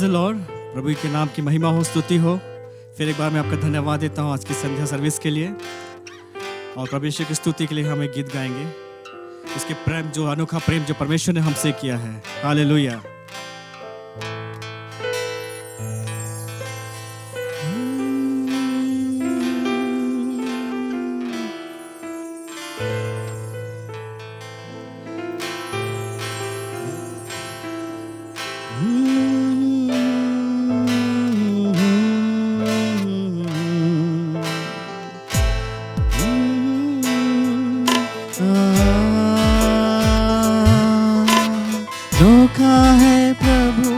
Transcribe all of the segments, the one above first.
Praise the Lord. प्रभु के नाम की महिमा हो, स्तुति हो। फिर एक बार मैं आपका धन्यवाद देता हूँ आज की संध्या सर्विस के लिए, और प्रभु यीशु की स्तुति के लिए हम एक गीत गाएंगे। उसके प्रेम, जो अनोखा प्रेम जो परमेश्वर ने हमसे किया है। हालेलुया। धोखा है प्रभु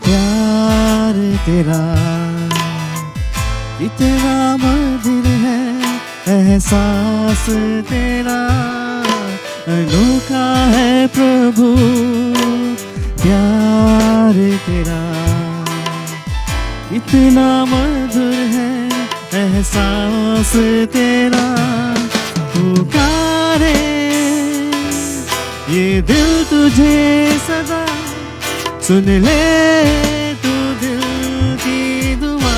प्यार तेरा, इतना मधुर है एहसास तेरा। धोखा है प्रभु प्यार तेरा, इतना मधुर है एहसास तेरा। पुकारे ये दिल तुझे सदा, सुन ले तू दिल की दुआ।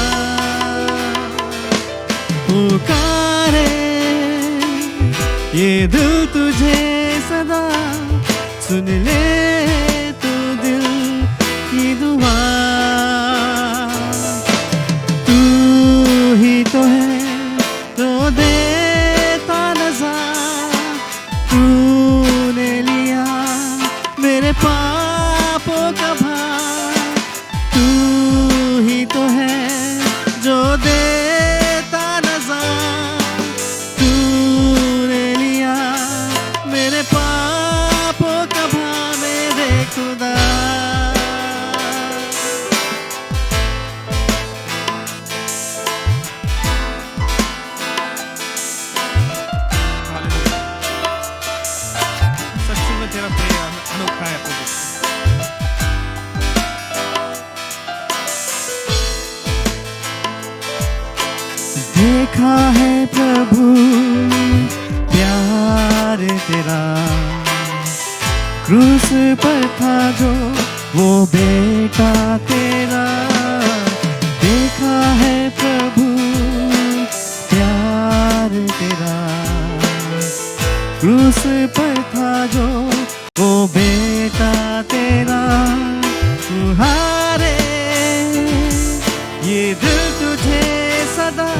पुकारे ये दिल तुझे सदा, सुन ले तू दिल की दुआ। तू ही तो है जो देता नज़ार, तूने लिया मेरे पापों का भार। तू ही तो है जो देता नज़ार, तूने लिया मेरे पापों का भार मेरे खुदा। सच्ची में तेरा प्रेम अनोखा है प्रभु। देखा है प्रभु प्यार तेरा, क्रूस पर था जो वो बेटा तेरा। देखा है प्रभु प्यार तेरा, क्रूस पर था जो वो बेटा तेरा। तुम्हारे ये दिल तुझे सदा,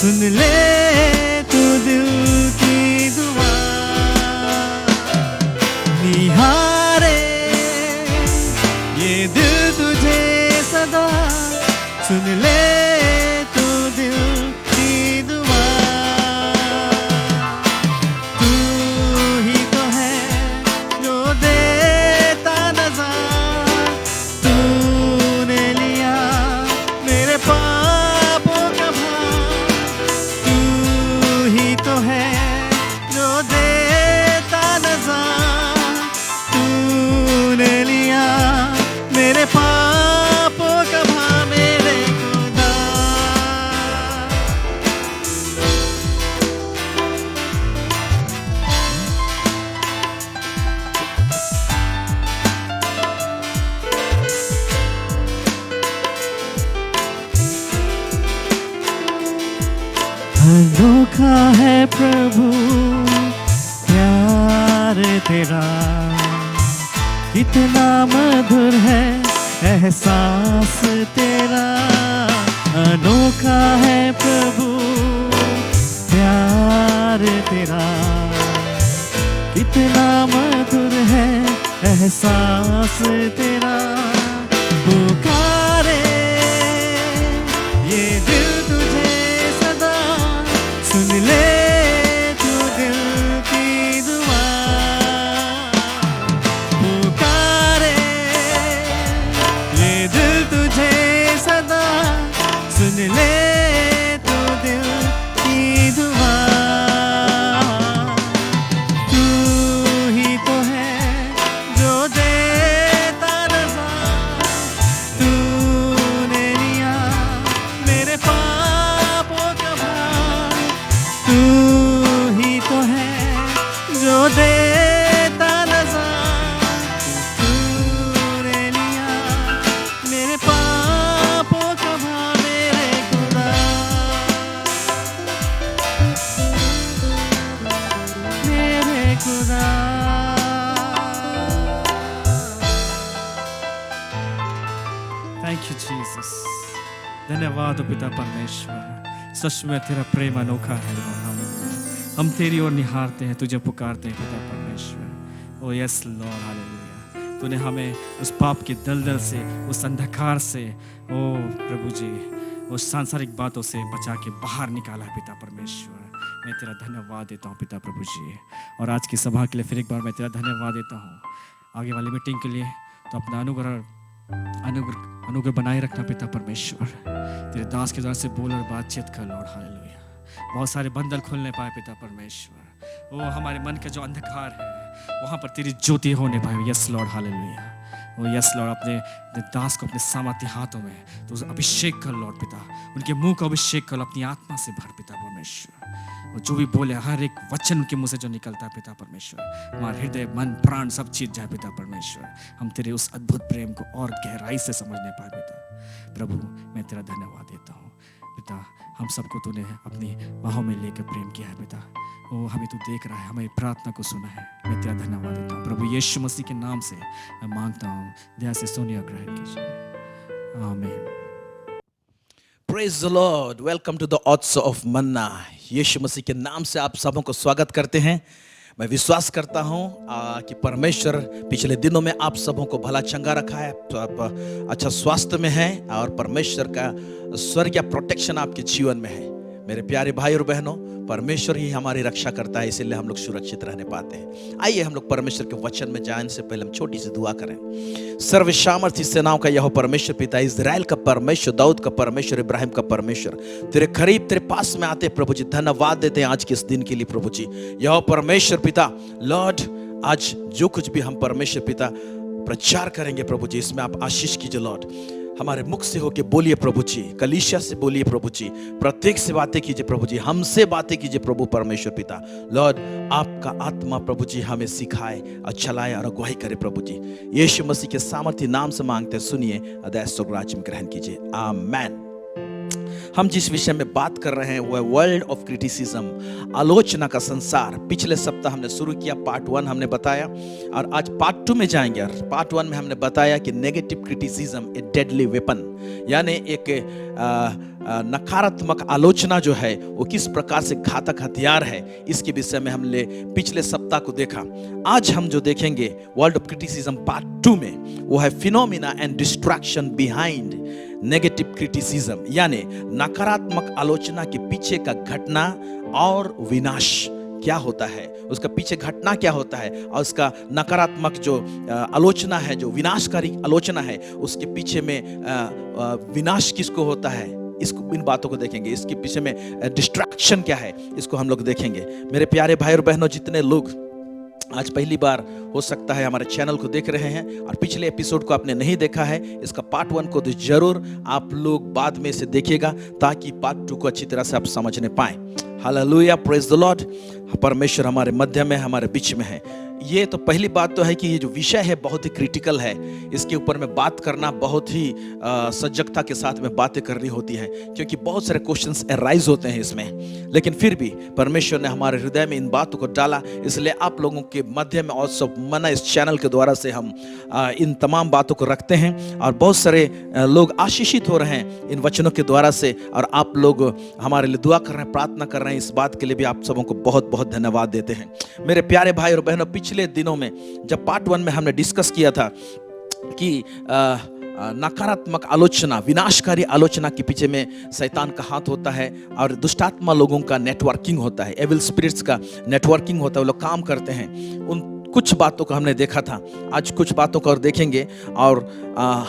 सुन ले तू दिल की दुआ। निहारे ये दिल तुझे सदा, सुन ले तू दिल की दुआ। तू ही तो है जो देता नज़ार, तूने लिया मेरे पापों का भार। तू ही तो है जो देता नज़ार, तूने लिया मेरे पापों का भार मेरे खुदा। अनोखा है प्रभु प्यार तेरा, कितना मधुर है एहसास तेरा। अनोखा है प्रभु प्यार तेरा, कितना मधुर है एहसास तेरा। पुकारे ये दिल तुझे सदा, सुन ले तू दिल की दुआ। पुकारे ये दिल तुझे सदा, सुन ले तू दिल की दुआ। तू ही तो है जो देता नज़ार, धन्यवाद हो पिता परमेश्वर, सच में तेरा प्रेम अनोखा है लॉर्ड। हालेलुया। हम तेरी ओर निहारते हैं, तुझे पुकारते हैं पिता परमेश्वर। ओ यस लॉर्ड, हालेलुया। तूने हमें उस पाप के दलदल से, उस अंधकार से, ओ प्रभु जी, उस सांसारिक बातों से बचा के बाहर निकाला है पिता परमेश्वर। मैं तेरा धन्यवाद देता हूँ पिता प्रभु जी। और आज की सभा के लिए फिर एक बार मैं तेरा धन्यवाद देता हूँ। आगे वाली मीटिंग के लिए तो अपना अनुग्रह बनाए रखना पिता परमेश्वर। तेरे दास के द्वारा से बोल और बातचीत कर लॉर्ड। हालेलुया। बहुत सारे बंधन खुलने पाए पिता परमेश्वर। वो हमारे मन का जो अंधकार है वहाँ पर तेरी ज्योति होने पाए। Yes Lord, hallelujah. ओ यस लॉर्ड, अपने दास को अपने सामर्थ्य हाथों में तो अभिषेक कर लॉर्ड पिता। उनके मुंह को अभिषेक कर, अपनी आत्मा से भर पिता परमेश्वर। और जो भी बोले, हर एक वचन उनके मुंह से जो निकलता है पिता परमेश्वर, हमारा हृदय, मन, प्राण सब चीज जाए पिता परमेश्वर। हम तेरे उस अद्भुत प्रेम को और गहराई से समझने पाए पिता प्रभु। मैं तेरा धन्यवाद देता हूँ पिता। हम सबको तूने अपनी बाहों में लेकर प्रेम किया है पिता। ओ हमें तू देख रहा है, हमें प्रार्थना को सुना है। मैं तेरा धन्यवाद देता हूँ प्रभु। यीशु मसीह के नाम से मैं मांगता हूँ, दया से सुनिए, ग्रहण कीजिए। आमीन। Praise the Lord. Welcome to the Otso of Manna. यीशु मसीह के नाम से आप सबों को स्वागत करते हैं। मैं विश्वास करता हूं कि परमेश्वर पिछले दिनों में आप सबों को भला चंगा रखा है, आप अच्छा स्वास्थ्य में हैं और परमेश्वर का स्वर्गीय प्रोटेक्शन आपके जीवन में है। मेरे प्यारे भाई और बहनों, परमेश्वर ही हमारी रक्षा करता है, इसीलिए हम लोग सुरक्षित रहने पाते हैं। आइए हम लोग परमेश्वर के वचन में जाने से पहले हम छोटी सी दुआ करें। सर्वसामर्थी सेनाओं का यह परमेश्वर पिता, इज़राइल का परमेश्वर, दाऊद का परमेश्वर, इब्राहिम का परमेश्वर, तेरे करीब, तेरे पास में आते प्रभु जी, धन्यवाद देते हैं आज के इस दिन के लिए प्रभु जी। यह परमेश्वर पिता लॉर्ड, आज जो कुछ भी हम परमेश्वर पिता प्रचार करेंगे प्रभु जी, इसमें आप आशीष कीजिए लॉर्ड। हमारे मुख से होके बोलिए प्रभु जी, कलीसिया से बोलिए प्रभु जी, प्रत्येक से बातें कीजिए प्रभु जी, हमसे बातें कीजिए प्रभु परमेश्वर पिता लॉर्ड। आपका आत्मा प्रभु जी हमें सिखाए और चलाए और अगुवाई करे प्रभु जी। यीशु मसीह के सामर्थ्य नाम से मांगते हैं, सुनिए, अदय स्वराज्य में ग्रहण कीजिए। आमेन। हम जिस विषय में बात कर रहे हैं वो है वर्ल्ड ऑफ क्रिटिसिज्म, आलोचना का संसार। पिछले सप्ताह हमने शुरू किया, पार्ट 1 हमने बताया और आज पार्ट 2 में जाएंगे। पार्ट 1 में हमने बताया कि नेगेटिव क्रिटिसिज्म ए डेडली वेपन, यानी एक नकारात्मक आलोचना जो है वो किस प्रकार से घातक हथियार है, इसके विषय में हमने पिछले सप्ताह को देखा। आज हम जो देखेंगे वर्ल्ड ऑफ क्रिटिसिज्म पार्ट 2 में, वो है phenomena and distraction behind negative criticism, यानी नकारात्मक आलोचना के पीछे का घटना और विनाश क्या होता है, उसका पीछे घटना क्या होता है, और उसका नकारात्मक जो आलोचना है, जो विनाशकारी आलोचना है, उसके पीछे में विनाश किसको होता है, इसको, इन बातों को देखेंगे। इसके पीछे में डिस्ट्रैक्शन क्या है, इसको हम लोग देखेंगे। मेरे प्यारे भाई और बहनों, जितने लोग आज पहली बार हो सकता है हमारे चैनल को देख रहे हैं और पिछले एपिसोड को आपने नहीं देखा है, इसका पार्ट 1 को तो जरूर आप लोग बाद में से देखिएगा ताकि पार्ट 2 को अच्छी तरह से आप समझने पाएं। Hallelujah, praise the Lord. परमेश्वर हमारे मध्य में, हमारे बीच में है। ये तो पहली बात तो है कि ये जो विषय है बहुत ही क्रिटिकल है, इसके ऊपर में बात करना बहुत ही सजगता के साथ में बातें करनी होती है, क्योंकि बहुत सारे क्वेश्चंस अराइज होते हैं इसमें। लेकिन फिर भी परमेश्वर ने हमारे हृदय में इन बातों को डाला, इसलिए आप लोगों के मध्य में और सब मना इस चैनल के द्वारा से हम इन तमाम बातों को रखते हैं और बहुत सारे लोग आशीषित हो रहे हैं इन वचनों के द्वारा से, और आप लोग हमारे लिए दुआ कर रहे हैं, प्रार्थना कर रहे हैं। इस बात के लिए भी आप सबों को बहुत बहुत धन्यवाद देते हैं। मेरे प्यारे भाई और बहनों, पिछले दिनों में जब पार्ट 1 में हमने डिस्कस किया था कि नकारात्मक आलोचना, विनाशकारी आलोचना के पीछे में शैतान का हाथ होता है और दुष्टात्मा लोगों का नेटवर्किंग होता है, एविल स्पिरिट्स का नेटवर्किंग होता है, वो लोग काम करते हैं। उन कुछ बातों को हमने देखा था, आज कुछ बातों को और देखेंगे। और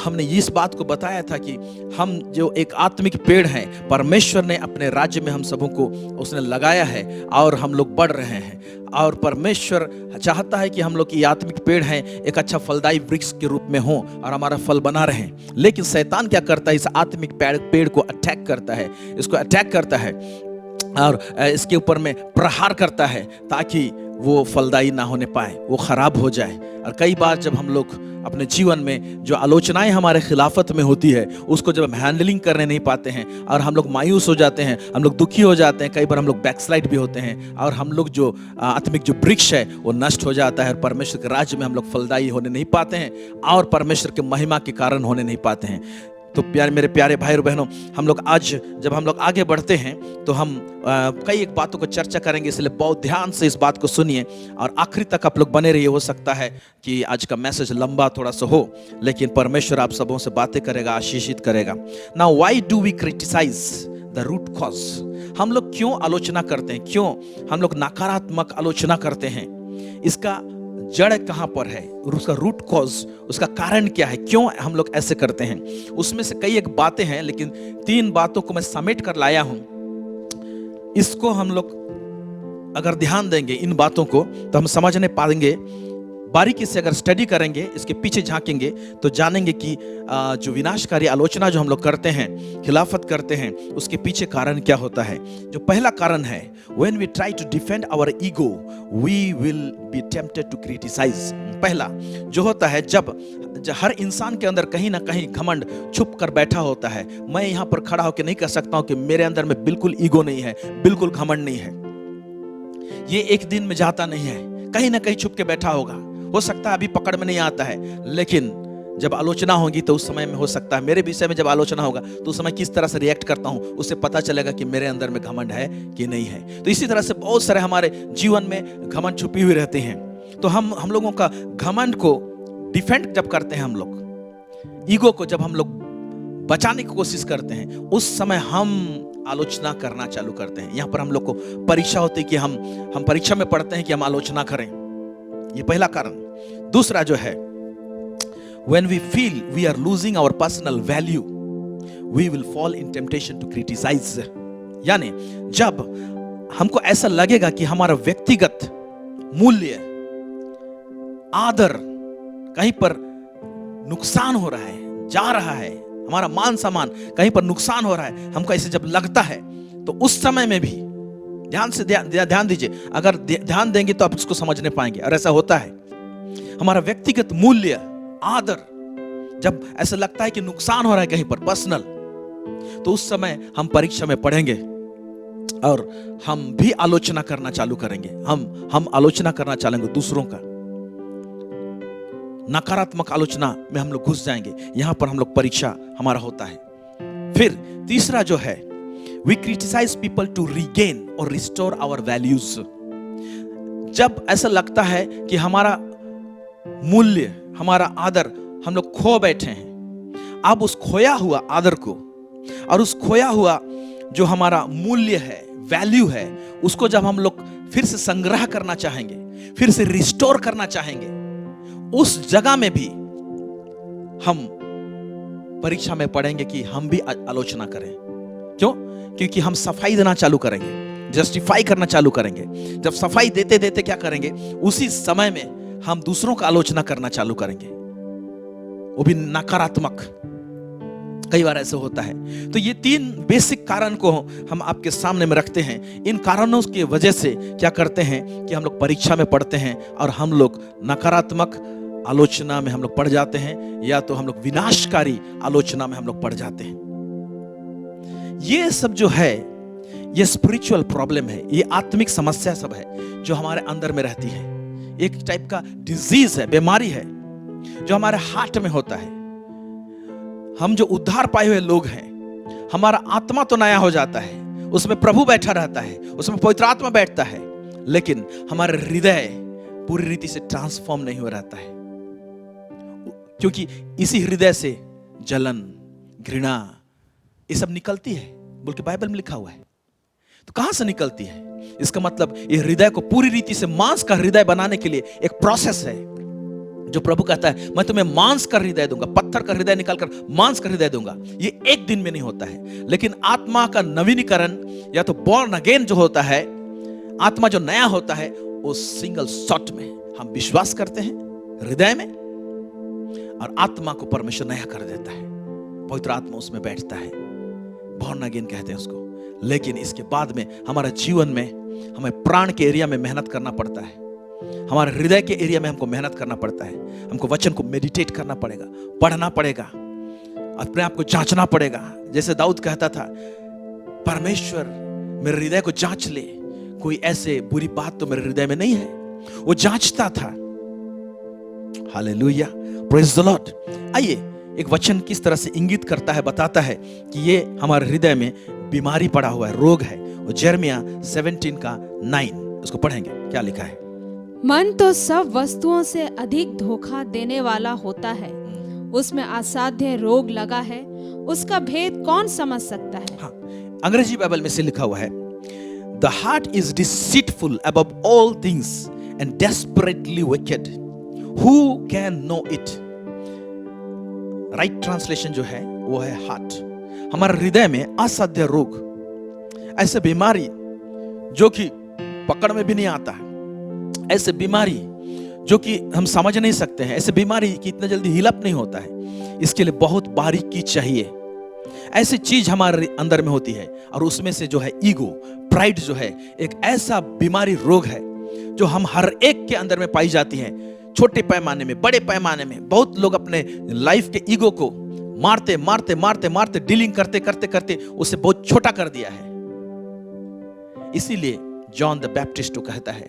हमने इस बात को बताया था कि हम जो एक आत्मिक पेड़ हैं, परमेश्वर ने अपने राज्य में हम सबों को उसने लगाया है और हम लोग बढ़ रहे हैं, और परमेश्वर चाहता है कि हम लोग की आत्मिक पेड़ हैं एक अच्छा फलदायी वृक्ष के रूप में हो और हमारा फल बना रहे। लेकिन शैतान क्या करता है, इस आत्मिक पेड़ को अटैक करता है, इसको अटैक करता है और इसके ऊपर में प्रहार करता है ताकि वो फलदायी ना होने पाए, वो खराब हो जाए। और कई बार जब हम लोग अपने जीवन में जो आलोचनाएं हमारे खिलाफत में होती है, उसको जब हम हैंडलिंग करने नहीं पाते हैं और हम लोग मायूस हो जाते हैं, हम लोग दुखी हो जाते हैं, कई बार हम लोग बैकस्लाइड भी होते हैं और हम लोग जो आत्मिक जो वृक्ष है वो नष्ट हो जाता है और परमेश्वर के राज्य में हम लोग फलदायी होने नहीं पाते हैं और परमेश्वर के महिमा के कारण होने नहीं पाते हैं। तो मेरे प्यारे भाई और बहनों, हम लोग आज जब हम लोग आगे बढ़ते हैं तो हम कई एक बातों को चर्चा करेंगे, इसलिए बहुत ध्यान से इस बात को सुनिए और आखिरी तक आप लोग बने रहिए। हो सकता है कि आज का मैसेज लंबा थोड़ा सा हो, लेकिन परमेश्वर आप सबों से बातें करेगा, आशीषित करेगा। Now why do we criticise the root cause? हम लोग क्यों आलोचना करते हैं, क्यों हम लोग नकारात्मक आलोचना करते हैं? इसका जड़ कहां पर है, उसका रूट कॉज, उसका कारण क्या है, क्यों हम लोग ऐसे करते हैं? उसमें से कई एक बातें हैं, लेकिन 3 बातों को मैं समेट कर लाया हूं। इसको हम लोग अगर ध्यान देंगे इन बातों को, तो हम समझने पाएंगे। बारीकी से अगर स्टडी करेंगे, इसके पीछे झांकेंगे, तो जानेंगे कि जो विनाशकारी आलोचना जो हम लोग करते हैं, खिलाफत करते हैं, उसके पीछे कारण क्या होता है। जो पहला कारण है, when we try to defend our ego, we will be tempted to criticize। पहला जो होता है, जब हर इंसान के अंदर कहीं ना कहीं घमंड छुप कर बैठा होता है। मैं यहाँ पर खड़ा होकर नहीं कह सकता हूँ कि मेरे अंदर में बिल्कुल ईगो नहीं है, बिल्कुल घमंड नहीं है। ये एक दिन में जाता नहीं है, कहीं ना कहीं छुप के बैठा होगा। हो सकता है अभी पकड़ में नहीं आता है, लेकिन जब आलोचना होगी तो उस समय में हो सकता है, मेरे विषय में जब आलोचना होगा तो उस समय किस तरह से रिएक्ट करता हूं, उससे पता चलेगा कि मेरे अंदर में घमंड है कि नहीं है। तो इसी तरह से बहुत सारे हमारे जीवन में घमंड छुपी हुई रहते हैं। तो हम लोगों का घमंड को डिफेंड जब करते हैं, हम लोग ईगो को जब हम लोग बचाने की कोशिश करते हैं, उस समय हम आलोचना करना चालू करते हैं। यहां पर हम लोग को परीक्षा होती है कि हम परीक्षा में पढ़ते हैं कि हम आलोचना करें। ये पहला कारण। दूसरा जो है, when we feel we are losing our personal value, we will fall in temptation to criticize। यानी जब हमको ऐसा लगेगा कि हमारा व्यक्तिगत मूल्य, आदर कहीं पर नुकसान हो रहा है, जा रहा है, हमारा मान सम्मान कहीं पर नुकसान हो रहा है, हमको ऐसे जब लगता है, तो उस समय में भी ध्यान दीजिए। अगर ध्यान देंगे तो आप इसको समझने पाएंगे। और ऐसा होता है, हमारा व्यक्तिगत मूल्य, आदर जब ऐसा लगता है कि नुकसान हो रहा है कहीं पर पर्सनल, तो उस समय हम परीक्षा में पढ़ेंगे और हम भी आलोचना करना चालू करेंगे। हम आलोचना करना चाहेंगे दूसरों का, नकारात्मक आलोचना में हम लोग घुस जाएंगे। यहां पर हम लोग परीक्षा हमारा होता है। फिर तीसरा जो है, we criticize people to regain or restore our values। जब ऐसा लगता है कि हमारा मूल्य, हमारा आदर हम लोग खो बैठे हैं, अब उस खोया हुआ आदर को और उस खोया हुआ जो हमारा मूल्य है, वैल्यू है, उसको जब हम लोग फिर से संग्रह करना चाहेंगे, फिर से रिस्टोर करना चाहेंगे, उस जगह में भी हम परीक्षा में पढ़ेंगे कि हम भी आलोचना करें। क्यों? क्योंकि हम सफाई देना चालू करेंगे, जस्टिफाई करना चालू करेंगे। जब सफाई देते देते क्या करेंगे, उसी समय में हम दूसरों का आलोचना करना चालू करेंगे, वो भी नकारात्मक। कई बार ऐसे होता है। तो ये 3 बेसिक कारण को हम आपके सामने में रखते हैं। इन कारणों की वजह से क्या करते हैं कि हम लोग परीक्षा में पढ़ते हैं और हम लोग नकारात्मक आलोचना में हम लोग पढ़ जाते हैं, या तो हम लोग विनाशकारी आलोचना में हम लोग पढ़ जाते हैं। ये सब जो है, ये स्पिरिचुअल प्रॉब्लम है, ये आत्मिक समस्या सब है जो हमारे अंदर में रहती है। एक टाइप का डिजीज है, बीमारी है जो हमारे हार्ट में होता है। हम जो उद्धार पाए हुए लोग हैं, हमारा आत्मा तो नया हो जाता है, उसमें प्रभु बैठा रहता है, उसमें पवित्र आत्मा बैठता है, लेकिन हमारा हृदय पूरी रीति से ट्रांसफॉर्म नहीं हो रहता है, क्योंकि इसी हृदय से जलन, घृणा ये सब निकलती है, बोल के बाइबल में लिखा हुआ है। तो कहां से निकलती है? इसका मतलब ये हृदय को पूरी रीति से मांस का हृदय बनाने के लिए एक प्रोसेस है, जो प्रभु कहता है मैं तुम्हें मांस का हृदय दूंगा, पत्थर का हृदय निकालकर मांस का हृदय दूंगा। ये एक दिन में नहीं होता है, लेकिन आत्मा का नवीनीकरण या तो बॉर्न अगेन जो होता है, आत्मा जो नया होता है, वो सिंगल शॉट में हम विश्वास करते हैं हृदय में, और आत्मा को परमेश्वर नया कर देता है, पवित्र आत्मा उसमें बैठता है, बॉर्न अगेन कहते हैं उसको। लेकिन इसके बाद में हमारे जीवन में हमें प्राण के एरिया में मेहनत करना पड़ता है, हमारे हृदय के एरिया में हमको मेहनत करना पड़ता है। हमको वचन को मेडिटेट करना पड़ेगा, पढ़ना पड़ेगा, अपने आप को जांचना पड़ेगा। जैसे दाऊद कहता था, परमेश्वर मेरे हृदय को जांच ले, कोई ऐसे बुरी बात तो मेरे हृदय में नहीं है। वो जांचता था। Hallelujah, praise the Lord. आइए एक वचन किस तरह से इंगित करता है, बताता है कि ये हमारे हृदय में बीमारी पड़ा हुआ है, रोग है। वो यिर्मयाह 17:9 उसको पढ़ेंगे, क्या लिखा है। मन तो सब वस्तुओं से अधिक धोखा देने वाला होता है, उसमें असाध्य रोग लगा है, उसका भेद कौन समझ सकता है। हाँ, अंग्रेजी बाइबल में से लिखा हुआ है, The heart is deceitful above all things and desperately wicked. Who can know it? Right translation जो है वो है हार्ट। हमारे हृदय में असाध्य रोग, ऐसे बीमारी जो कि पकड़ में भी नहीं आता है, ऐसे बीमारी जो कि हम समझ नहीं सकते हैं, ऐसे बीमारी कि इतना जल्दी हील-अप नहीं होता है। इसके लिए बहुत बारीकी चाहिए। ऐसी चीज हमारे अंदर में होती है और उसमें से जो है ईगो, प्राइड जो है एक ऐसा बीमारी रोग है जो हम हर एक के अंदर में पाई जाती है, छोटे पैमाने में, बड़े पैमाने में। बहुत लोग अपने लाइफ के ईगो को मारते मारते मारते मारते डीलिंग करते करते करते उसे बहुत छोटा कर दिया है। इसीलिए जॉन द बैप्टिस्ट को कहता है,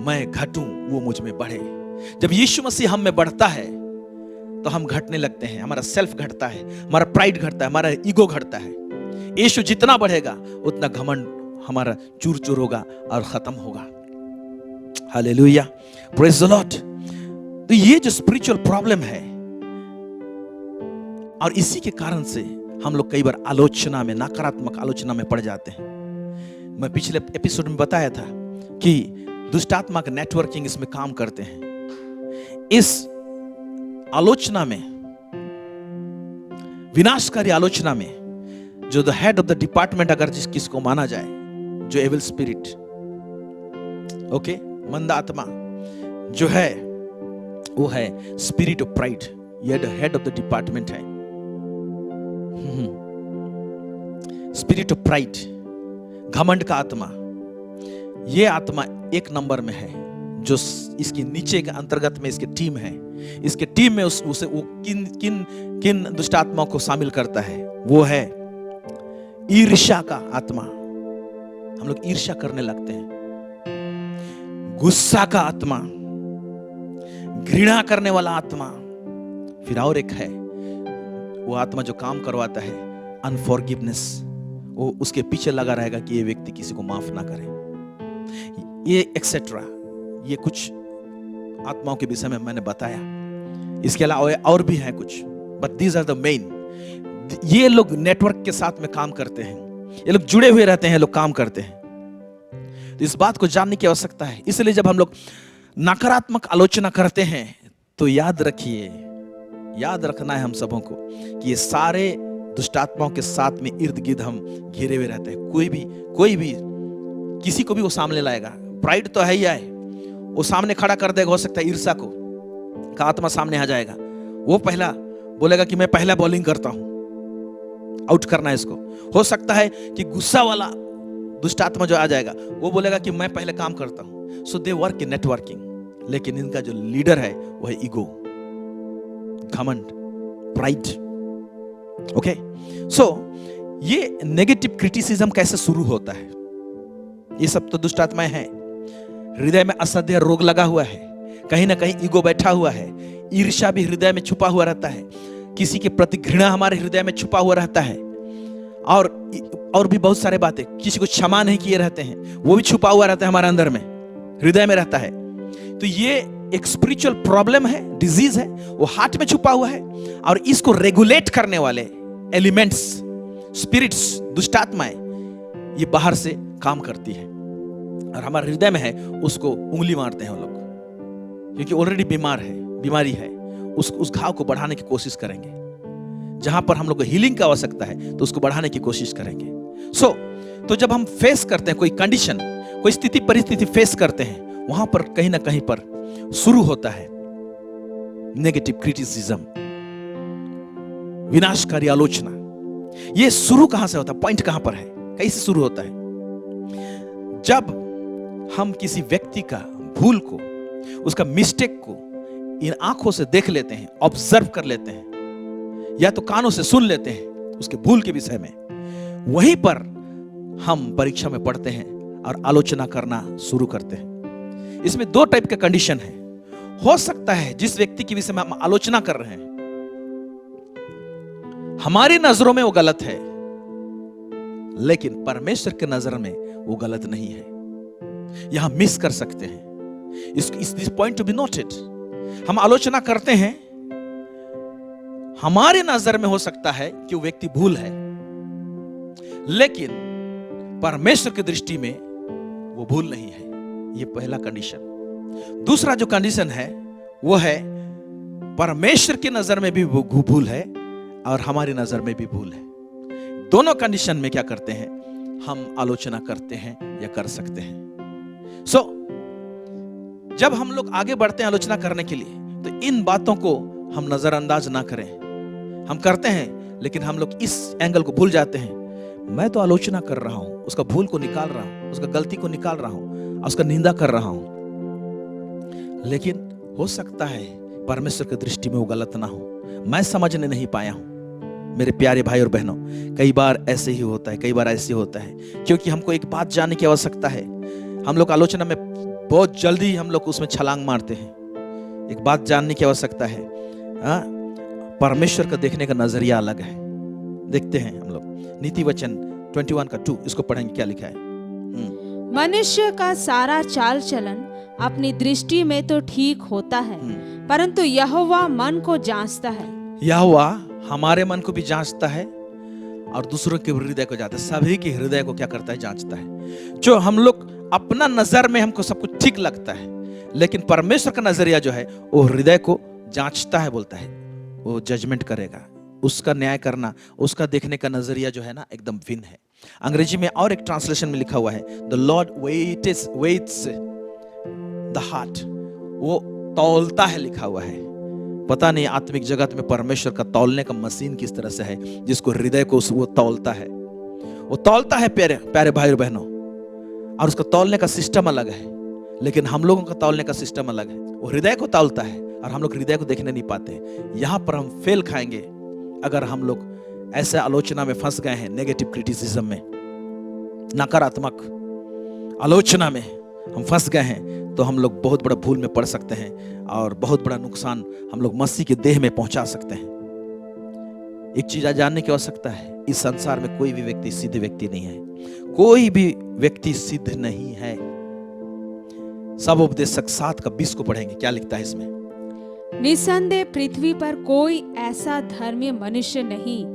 मैं घटूं वो मुझ में बढ़े। जब यीशु मसीह हम में बढ़ता है तो हम घटने लगते हैं, हमारा सेल्फ घटता है, हमारा प्राइड घटता है, हमारा ईगो घटता है। यीशु जितना बढ़ेगा उतना घमंड हमारा चूर चूर होगा और खत्म होगा। Hallelujah, praise the Lord. तो ये जो स्पिरिचुअल प्रॉब्लम है, और इसी के कारण से हम लोग कई बार आलोचना में, नकारात्मक आलोचना में पड़ जाते हैं। मैं पिछले एपिसोड में बताया था कि दुष्ट आत्मा का नेटवर्किंग इसमें काम करते हैं। इस आलोचना में, विनाशकारी आलोचना में, जो the head of the department अगर जिस किसको माना जाए, जो एविल स्पिरिट, ओके, मंद आत्मा जो है वो है स्पिरिट ऑफ प्राइड। ये हेड ऑफ द डिपार्टमेंट है, स्पिरिट ऑफ प्राइड, घमंड का आत्मा। ये आत्मा 1 नंबर में है, जो इसके नीचे के अंतर्गत में इसके टीम है। इसके टीम में उसे वो किन दुष्ट आत्माओं को शामिल करता है, वो है ईर्ष्या का आत्मा। हम लोग ईर्ष्या करने लगते हैं। गुस्सा का आत्मा, घृणा करने वाला आत्मा। फिर और एक है वो आत्मा जो काम करवाता है अनफॉरगिवनेस। वो उसके पीछे लगा रहेगा कि ये व्यक्ति किसी को माफ ना करे, ये एक्सेट्रा। ये कुछ आत्माओं के विषय में मैंने बताया। इसके अलावा और भी हैं कुछ, but these are the main. ये लोग नेटवर्क के साथ में काम करते हैं, ये लोग जुड़े हुए रहते हैं, लोग काम करते हैं। तो इस बात को जानने की आवश्यकता है। इसलिए जब हम लोग नकारात्मक आलोचना करते हैं तो याद रखिए, याद रखना है हम सबों को कि ये सारे दुष्ट आत्माओं के साथ में इर्द गिर्द हम घिरे हुए रहते हैं। कोई भी किसी को भी वो सामने लाएगा। प्राइड तो है ही है, वो सामने खड़ा कर देगा। हो सकता है ईर्ष्या का आत्मा सामने आ जाएगा, वो पहला बोलेगा कि मैं पहला बॉलिंग करता हूं, आउट करना है इसको। हो सकता है कि गुस्सा वाला दुष्ट आत्मा जो आ जाएगा वो बोलेगा कि मैं पहले काम करता हूं। सो दे वर्क इन नेटवर्किंग। लेकिन इनका जो लीडर है वो है ईगो, घमंड, प्राइड। ओके, सो ये नेगेटिव क्रिटिसिज्म कैसे शुरू होता है? ये सब तो दुष्ट आत्माएं हैं। हृदय में असह्य रोग लगा हुआ है, कहीं ना कहीं ईगो बैठा हुआ है, ईर्ष्या भी हृदय में छुपा हुआ रहता है, किसी के प्रति घृणा हमारे हृदय में छुपा हुआ रहता है, और भी बहुत सारे बातें, किसी को क्षमा नहीं किए रहते हैं, वो भी छुपा हुआ रहता है हमारे अंदर में, हृदय में रहता है। तो ये एक स्पिरिचुअल प्रॉब्लम है, डिजीज है, वो हार्ट में छुपा हुआ है। और इसको रेगुलेट करने वाले एलिमेंट्स, स्पिरिट्स, दुष्टात्माएं, ये बाहर से काम करती है और हमारे हृदय में है, उसको उंगली मारते हैं वो लोग, क्योंकि ऑलरेडी बीमारी है। उस घाव को बढ़ाने की कोशिश करेंगे। जहां पर हम लोग को हीलिंग की आवश्यकता है तो उसको बढ़ाने की कोशिश करेंगे। तो जब हम फेस करते हैं कोई कंडीशन, कोई स्थिति परिस्थिति फेस करते हैं, वहां पर कहीं ना कहीं पर शुरू होता है नेगेटिव क्रिटिसिज्म, विनाशकारी आलोचना। ये शुरू कहां से होता है? पॉइंट कहां पर है? कैसे शुरू होता है? जब हम किसी व्यक्ति का भूल को, उसका मिस्टेक को इन आंखों से देख लेते हैं, ऑब्जर्व कर लेते हैं, या तो कानों से सुन लेते हैं उसके भूल के विषय में, वहीं पर हम परीक्षा में पढ़ते हैं और आलोचना करना शुरू करते हैं। इसमें 2 टाइप के कंडीशन है। हो सकता है जिस व्यक्ति के विषय में हम आलोचना कर रहे हैं हमारी नजरों में वो गलत है, लेकिन परमेश्वर के नजर में वो गलत नहीं है। यहां मिस कर सकते हैं। This point to be noted. हम आलोचना करते हैं, हमारी नजर में हो सकता है कि वो व्यक्ति भूल है, लेकिन परमेश्वर की दृष्टि में वो भूल नहीं है। ये पहला कंडीशन। दूसरा जो कंडीशन है वो है परमेश्वर की नजर में भी वो भूल है और हमारी नजर में भी भूल है। दोनों कंडीशन में क्या करते हैं, हम आलोचना करते हैं या कर सकते हैं। जब हम लोग आगे बढ़ते हैं आलोचना करने के लिए, तो इन बातों को हम नजरअंदाज ना करें। हम करते हैं, लेकिन हम लोग इस एंगल को भूल जाते हैं। मैं तो आलोचना कर रहा हूं, उसका भूल को निकाल रहा हूं, उसका गलती को निकाल रहा हूं, उसका निंदा कर रहा हूं, लेकिन हो सकता है परमेश्वर की दृष्टि में वो गलत ना हो। मैं समझने नहीं पाया हूं। मेरे प्यारे भाई और बहनों, कई बार ऐसे ही होता है, कई बार ऐसे होता है, क्योंकि हमको एक बात जानने की आवश्यकता है। हम लोग आलोचना में बहुत जल्दी हम लोग उसमें छलांग मारते हैं। एक बात जानने की आवश्यकता है, परमेश्वर का देखने का नजरिया अलग है। देखते हैं हम लोग नीति वचन 21:2, इसको पढ़ेंगे, क्या लिखा है। मनुष्य का सारा चाल चलन अपनी दृष्टि में तो ठीक होता है, परंतु यहोवा मन को जांचता है। यहोवा हमारे मन को भी जांचता है और दूसरों के हृदय को जांचता है। सभी के हृदय को क्या करता है, जांचता है। जो हम लोग अपना नजर में हमको सब कुछ ठीक लगता है, लेकिन परमेश्वर का नजरिया जो है वो हृदय को जांचता है, बोलता है वो जजमेंट करेगा। उसका न्याय करना, उसका देखने का नजरिया जो है ना, एकदम भिन्न है। अंग्रेजी में और एक ट्रांसलेशन में लिखा हुआ है, the Lord weighs the heart, वो तौलता है लिखा हुआ है। पता नहीं आत्मिक जगत में परमेश्वर का तौलने का मशीन किस तरह से है, जिसको हृदय को वो तौलता है। वो तौलता है प्यारे भाई और बहनों, और उसका तौलने का सिस्टम अलग है, लेकिन हम लोगों का तौलने का सिस्टम अलग है। वो हृदय को तौलता है और हम लोग हृदय को देखने नहीं पाते। यहां पर हम फेल खाएंगे अगर हम लोग ऐसे आलोचना में फंस गए हैं, नेगेटिव क्रिटिसिज्म में, नकारात्मक आलोचना में हम फंस गए हैं, तो हम लोग बहुत बड़ा भूल में पड़ सकते हैं और बहुत बड़ा नुकसान हम लोग मसीह के देह में पहुंचा सकते हैं। एक चीज जानने की आवश्यकता है, इस संसार में कोई भी व्यक्ति सिद्ध व्यक्ति नहीं है। कोई भी व्यक्ति सिद्ध नहीं है। सब उपदेशक 7:20 को पढ़ेंगे, क्या लिखता है इसमें। निसंदेह पृथ्वी पर कोई ऐसा धर्मी मनुष्य नहीं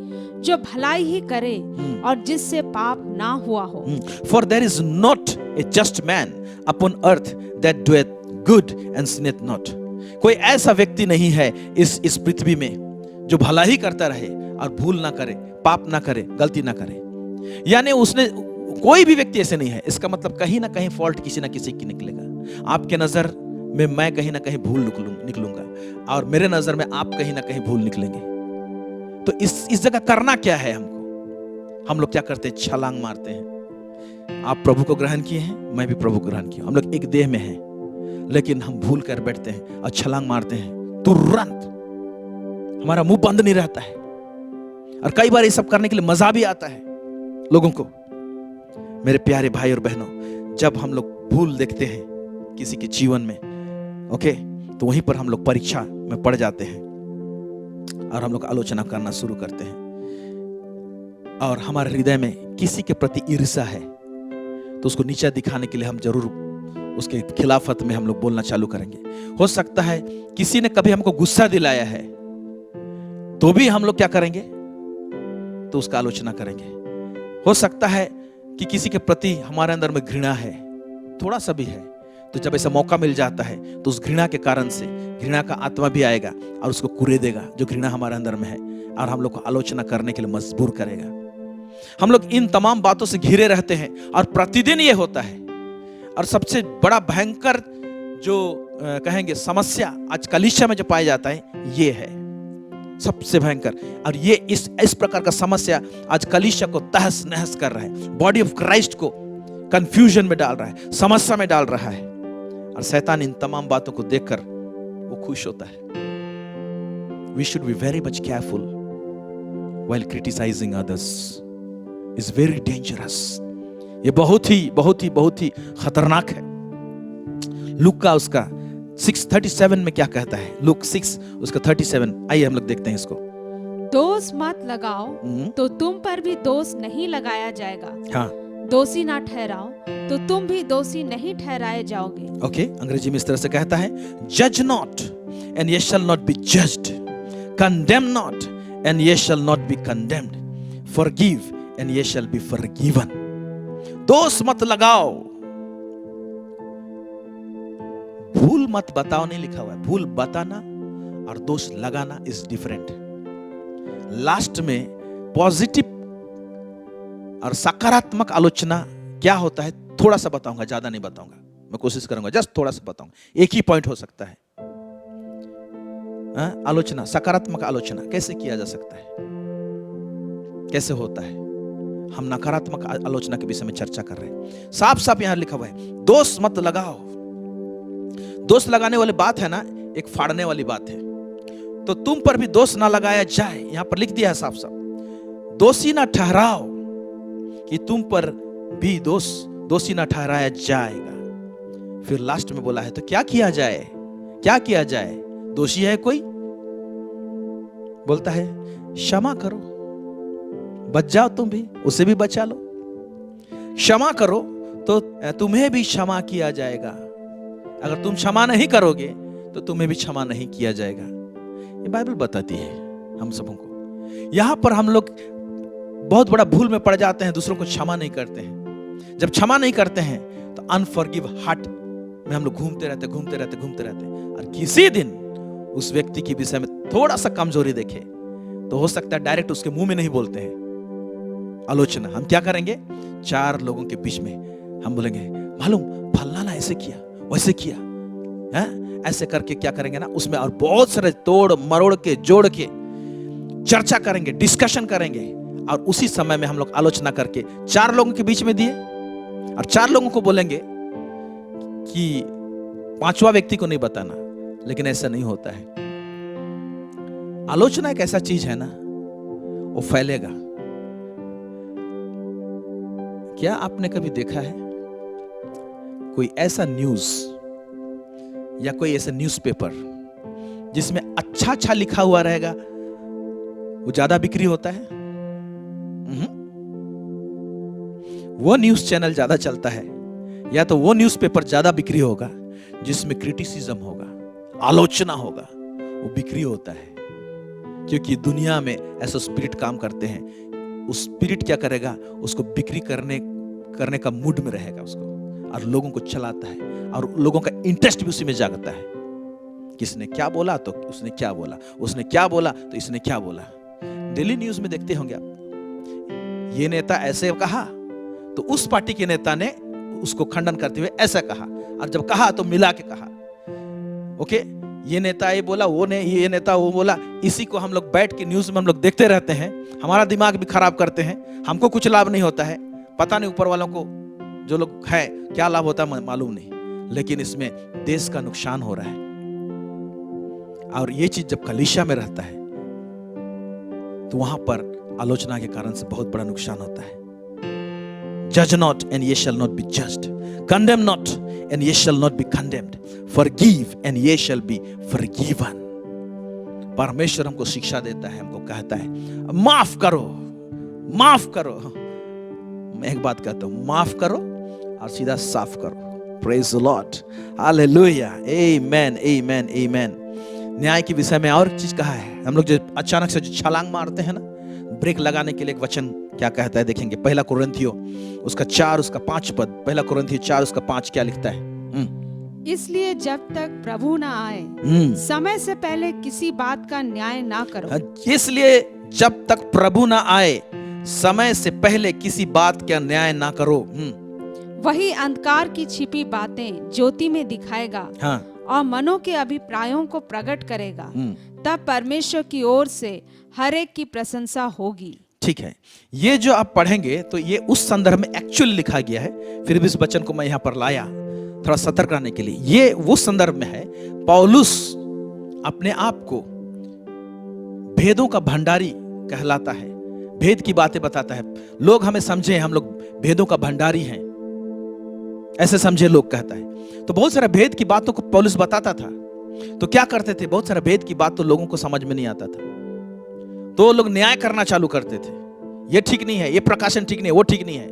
जो भलाई ही करे और जिससे पाप ना हुआ हो। For there is not a just man upon earth that doeth good and sinneth not. कोई ऐसा व्यक्ति नहीं है इस पृथ्वी में जो भला ही करता रहे और भूल ना करे, पाप ना करे, गलती ना करे। यानी उसने, कोई भी व्यक्ति ऐसे नहीं है। इसका मतलब कहीं ना कहीं फॉल्ट किसी ना किसी की निकलेगा। आपके नजर में मैं कहीं ना कहीं भूल निकलूंगा और मेरे नजर में आप कहीं ना कहीं भूल निकलेंगे। तो इस जगह करना क्या है हमको? हम लोग क्या करते हैं, छलांग मारते हैं। आप प्रभु को ग्रहण किए हैं, मैं भी प्रभु को ग्रहण किया। हम लोग एक देह में हैं, लेकिन हम भूल कर बैठते हैं और छलांग मारते हैं। तुरंत हमारा मुंह बंद नहीं रहता है। और कई बार ये सब करने के लिए मजा भी आता है लोगों को। मेरे प्यारे भाई और बहनों, जब हम लोग भूल देखते हैं किसी के जीवन में, ओके, तो वहीं पर हम लोग परीक्षा में पड़ जाते हैं और हम लोग आलोचना करना शुरू करते हैं। और हमारे हृदय में किसी के प्रति ईर्ष्या है, तो उसको नीचा दिखाने के लिए हम जरूर उसके खिलाफत में हम लोग बोलना चालू करेंगे। हो सकता है किसी ने कभी हमको गुस्सा दिलाया है, तो भी हम लोग क्या करेंगे, तो उसका आलोचना करेंगे। हो सकता है कि किसी के प्रति हमारे अंदर में घृणा है, थोड़ा सा भी है, तो जब ऐसा मौका मिल जाता है तो उस घृणा के कारण से घृणा का आत्मा भी आएगा और उसको कुरेदेगा जो घृणा हमारे अंदर में है, और हम लोग को आलोचना करने के लिए मजबूर करेगा। हम लोग इन तमाम बातों से घिरे रहते हैं और प्रतिदिन ये होता है। और सबसे बड़ा भयंकर जो कहेंगे समस्या आज कलीसिया में जो पाया जाता है, ये है सबसे भयंकर। और ये इस प्रकार का समस्या आज कलीसिया को तहस नहस कर रहा है, बॉडी ऑफ क्राइस्ट को कंफ्यूजन में डाल रहा है, समस्या में डाल रहा है। और शैतान इन तमाम बातों को देखकर वो खुश होता है। We should be very much careful while criticizing others. It's very dangerous. ये बहुत ही खतरनाक है। लूक का उसका 6:37 में क्या कहता है? लूक 6 उसका 37, आइए हम लोग देखते हैं इसको। दोष मत लगाओ तो तुम पर भी दोष नहीं लगाया जाएगा। हाँ, दोषी ना ठहराओ तो तुम भी दोषी नहीं ठहराए जाओगे। ओके, अंग्रेजी में इस तरह से कहता है, जज not and ye shall not be judged, condemn not and ye shall not be condemned, forgive and ye shall be forgiven. दोष मत लगाओ, भूल मत बताओ नहीं लिखा हुआ है। भूल बताना और दोष लगाना इज डिफरेंट। लास्ट में पॉजिटिव और सकारात्मक आलोचना क्या होता है थोड़ा सा बताऊंगा, ज्यादा नहीं बताऊंगा, मैं कोशिश करूंगा जस्ट थोड़ा सा बताऊंगा। एक ही पॉइंट हो सकता है। आलोचना, सकारात्मक आलोचना कैसे किया जा सकता है, कैसे होता है, हम नकारात्मक आलोचना के विषय में चर्चा कर रहे हैं। साफ साफ यहां लिखा हुआ है, दोष मत लगाओ। दोष लगाने वाली बात है ना, एक फाड़ने वाली बात है। तो तुम पर भी दोष ना लगाया जाए, यहां पर लिख दिया है साफ साफ। दोषी ना ठहराओ कि तुम पर भी दोषी ना ठहराया जाएगा। फिर लास्ट में बोला है तो क्या किया जाए, क्या किया जाए? दोषी है कोई, बोलता है क्षमा करो, बच जाओ तुम भी, उसे भी बचा लो। क्षमा करो तो तुम्हें भी क्षमा किया जाएगा। अगर तुम क्षमा नहीं करोगे तो तुम्हें भी क्षमा नहीं किया जाएगा। ये बाइबल बताती है हम सबों को। यहां पर हम लोग बहुत बड़ा भूल में पड़ जाते हैं, दूसरों को क्षमा नहीं करते हैं। जब क्षमा नहीं करते हैं तो अनफॉरगिव हार्ट में हम लोग घूमते रहते और किसी दिन उस व्यक्ति के विषय में थोड़ा सा कमजोरी देखे तो हो सकता है डायरेक्ट उसके मुंह में नहीं बोलते हैं आलोचना। हम क्या करेंगे, चार लोगों के बीच में हम बोलेंगे, मालूम फलाना ऐसे किया वैसे किया है, ऐसे करके क्या करेंगे ना, उसमें और बहुत सारे तोड़ मरोड़ के जोड़ के चर्चा करेंगे, डिस्कशन करेंगे। और उसी समय में हम लोग आलोचना करके चार लोगों के बीच में दिए और चार लोगों को बोलेंगे कि पांचवा व्यक्ति को नहीं बताना। लेकिन ऐसा नहीं होता है। आलोचना एक ऐसा चीज है ना, वो फैलेगा। क्या आपने कभी देखा है कोई ऐसा न्यूज या कोई ऐसा न्यूज़पेपर जिसमें अच्छा अच्छा लिखा हुआ रहेगा वो ज्यादा बिक्री होता है? वो न्यूज चैनल ज्यादा चलता है या तो वो न्यूज़पेपर ज्यादा बिक्री होगा जिसमें क्रिटिसिज्म होगा, आलोचना होगा, वो बिक्री होता है। क्योंकि दुनिया में ऐसा स्पिरिट काम करते हैं। उस स्पिरिट क्या करेगा, उसको बिक्री करने का मूड में रहेगा उसको, और लोगों को चलाता है और लोगों का इंटरेस्ट भी उसी में जागता है। किसने क्या बोला तो उसने क्या बोला, उसने क्या बोला तो इसने क्या बोला। डेली न्यूज में देखते होंगे आप, ये नेता ऐसे कहा तो उस पार्टी के नेता ने उसको खंडन करते हुए ऐसा कहा, और जब कहा तो मिला के कहा। ओके, ये नेता ये बोला, ये नेता वो बोला। इसी को हम लोग बैठ के न्यूज में हम लोग देखते रहते हैं, हमारा दिमाग भी खराब करते हैं। हमको कुछ लाभ नहीं होता है, पता नहीं ऊपर वालों को जो लोग है क्या लाभ होता है मालूम नहीं, लेकिन इसमें देश का नुकसान हो रहा है। और ये चीज जब कलीसिया में रहता है तो वहां पर आलोचना के कारण से बहुत बड़ा नुकसान होता है। जज not and ye shall not be judged, condemn not and ye shall not be condemned, forgive and ye shall be forgiven. परमेश्वर हमको शिक्षा देता है, हमको कहता है माफ करो, माफ करो। मैं एक बात कहता हूं, माफ करो और सीधा साफ करो। Praise the Lord, hallelujah, amen, amen, आमेन। न्याय के विषय में और चीज कहा है। हम लोग जो अचानक से जो छलांग मारते हैं ना, ब्रेक लगाने के लिए एक वचन क्या कहता है देखेंगे। पहला कुरिन्थियों उसका 4 उसका 5 पद, पहला कुरिन्थियों 4 उसका 5 क्या लिखता है? इसलिए जब तक प्रभु ना आए समय से पहले किसी बात का न्याय ना करो। इसलिए जब तक प्रभु ना आए समय से पहले किसी बात का न्याय ना करो। वही अंधकार की छिपी बातें ज्योति में दिखाएगा, हाँ, और मनों के अभिप्रायों को प्रकट करेगा। तब परमेश्वर की ओर से हर एक की प्रशंसा होगी। ठीक है, ये जो आप पढ़ेंगे तो ये उस संदर्भ में एक्चुअली लिखा गया है। फिर भी इस वचन को मैं यहाँ पर लाया थोड़ा सतर्क रहने के लिए। ये वो संदर्भ में है, पौलुस अपने आप को भेदों का भंडारी कहलाता है, भेद की बातें बताता है। लोग हमें समझे हम लोग भेदों का भंडारी हैं, ऐसे समझे लोग, कहता है। तो बहुत सारा भेद की बातों को पौलुस बताता था। तो क्या करते थे, बहुत सारा भेद की बात तो लोगों को समझ में नहीं आता था। तो लोग न्याय करना चालू करते थे, ये ठीक नहीं है, ये प्रकाशन ठीक नहीं है, वो ठीक नहीं है।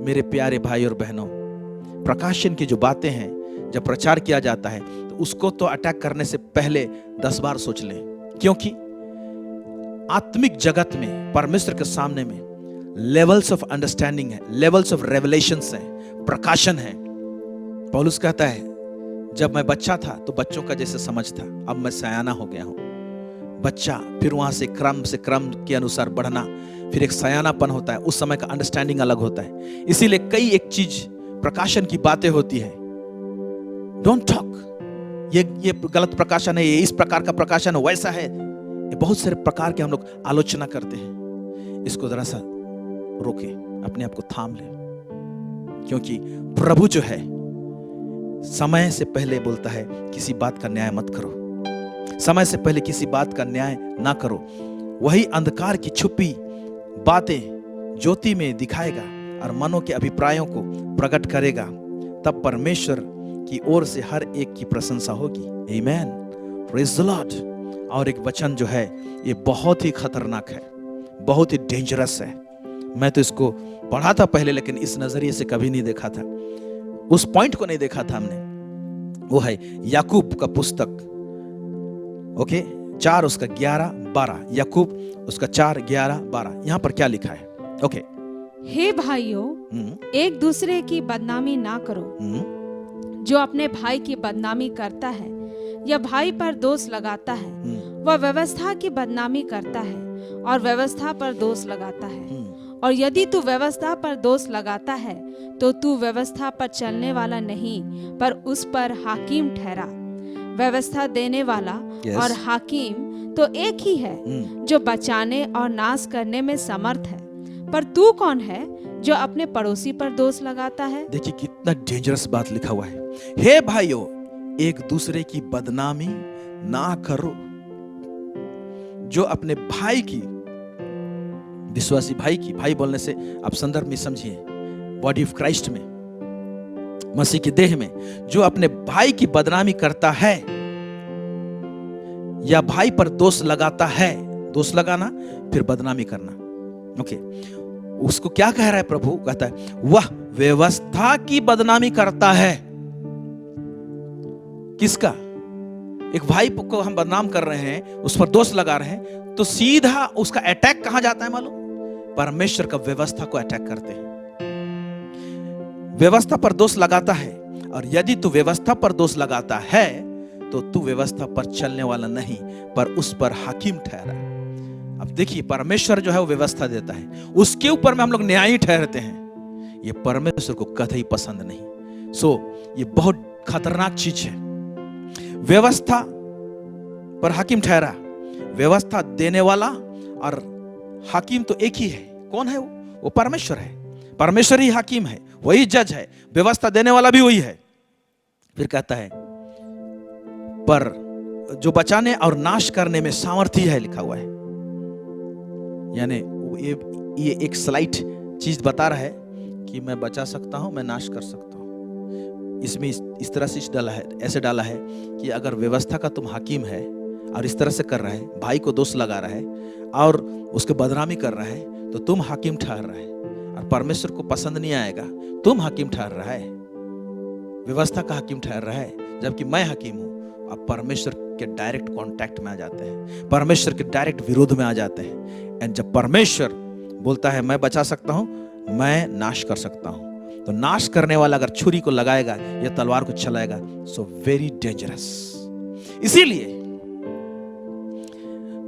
मेरे प्यारे भाई और बहनों, प्रकाशन की जो बातें हैं जब प्रचार किया जाता है तो उसको तो अटैक करने से पहले 10 बार सोच लें, क्योंकि आत्मिक जगत में परमेश्वर के सामने में लेवल्स ऑफ अंडरस्टैंडिंग है, लेवल्स ऑफ रेवलेशंस है, प्रकाशन है। पौलुस कहता है जब मैं बच्चा था तो बच्चों का जैसे समझ था, अब मैं सयाना हो गया हूं। बच्चा, फिर वहां से क्रम के अनुसार बढ़ना, फिर एक सयानापन होता है, उस समय का अंडरस्टैंडिंग अलग होता है। इसीलिए कई एक चीज प्रकाशन की बातें होती है, डोंट टॉक, ये गलत प्रकाशन है, ये इस प्रकार का प्रकाशन है, वैसा है, ये बहुत सारे प्रकार के हम लोग आलोचना करते हैं। इसको जरा सा रोके, अपने आप को थाम ले, क्योंकि प्रभु जो है समय से पहले बोलता है किसी बात का न्याय मत करो, समय से पहले किसी बात का न्याय ना करो। वही अंधकार की छुपी बातें ज्योति में दिखाएगा और मनों के अभिप्रायों को प्रकट करेगा, तब परमेश्वर की ओर से हर एक की प्रशंसा होगी। आमीन, प्रेज द लॉर्ड। और एक वचन जो है ये बहुत ही खतरनाक है, बहुत ही डेंजरस है। मैं तो इसको पढ़ा था पहले, लेकिन इस नजरिए से कभी नहीं देखा था, उस पॉइंट को नहीं देखा था हमने। वो है याकूब का पुस्तक, ओके, 4 उसका 11 12, याकूब उसका 4 11 12। यहां पर क्या लिखा है? ओके, हे भाइयों, एक दूसरे की बदनामी ना करो। जो अपने भाई की बदनामी करता है या भाई पर दोष लगाता है, वह व्यवस्था की बदनामी करता है और व्यवस्था पर दोष लगाता है। और यदि तू व्यवस्था पर दोष लगाता है तो तू व्यवस्था पर चलने वाला नहीं, पर उस पर हाकिम ठहरा। व्यवस्था देने वाला और हाकिम तो एक ही है, जो बचाने और नाश करने में समर्थ है। पर तू कौन है जो अपने पड़ोसी पर दोष लगाता है? देखिए कितना डेंजरस बात लिखा हुआ है। हे भाइयों, एक दूसरे की बदनामी ना करो। जो अपने भाई की, विश्वासी भाई की, भाई बोलने से आप संदर्भ में समझिए, बॉडी ऑफ क्राइस्ट में, मसीह की देह में, जो अपने भाई की बदनामी करता है या भाई पर दोष लगाता है, दोष लगाना फिर बदनामी करना, ओके, उसको क्या कह रहा है प्रभु? कहता है वह व्यवस्था की बदनामी करता है। किसका? एक भाई को हम बदनाम कर रहे हैं, उस पर दोष लगा रहे हैं, तो सीधा उसका अटैक कहां जाता है मालूम? परमेश्वर का व्यवस्था को अटैक करते हैं। व्यवस्था पर दोष लगाता है, और यदि तू व्यवस्था पर दोष लगाता है तो तू व्यवस्था पर चलने वाला नहीं, पर उस पर हाकिम ठहरा। अब देखिए, परमेश्वर जो है वो व्यवस्था देता है, उसके ऊपर में हम लोग न्यायी ठहरते हैं। ये परमेश्वर को कतई पसंद नहीं। सो ये बहुत खतरनाक चीज है। व्यवस्था पर हाकिम ठहरा, व्यवस्था देने वाला और हाकिम तो एक ही है। कौन है वो परमेश्वर है। परमेश्वर ही हाकिम है, वही जज है, व्यवस्था देने वाला भी वही है। फिर कहता है पर जो बचाने और नाश करने में सामर्थ्य है, लिखा हुआ है। यानी ये एक स्लाइट चीज बता रहा है कि मैं बचा सकता हूं, मैं नाश कर सकता हूं। इसमें इस तरह से डाला है, ऐसे डाला है कि अगर व्यवस्था का तुम हाकिम है और इस तरह से कर रहा है, भाई को दोष लगा रहा है और उसके बदनामी कर रहा है, तो तुम हाकिम ठहर रहा है और परमेश्वर को पसंद नहीं आएगा। तुम हाकिम ठहर रहा है, व्यवस्था का हाकिम ठहर रहा है, जबकि मैं हाकिम हूं। अब परमेश्वर के डायरेक्ट कांटेक्ट में आ जाते हैं, परमेश्वर के डायरेक्ट विरोध में आ जाते हैं। एंड जब परमेश्वर बोलता है मैं बचा सकता हूं, मैं नाश कर सकता हूं, तो नाश करने वाला अगर छुरी को लगाएगा या तलवार को चलाएगा, सो वेरी डेंजरस। इसीलिए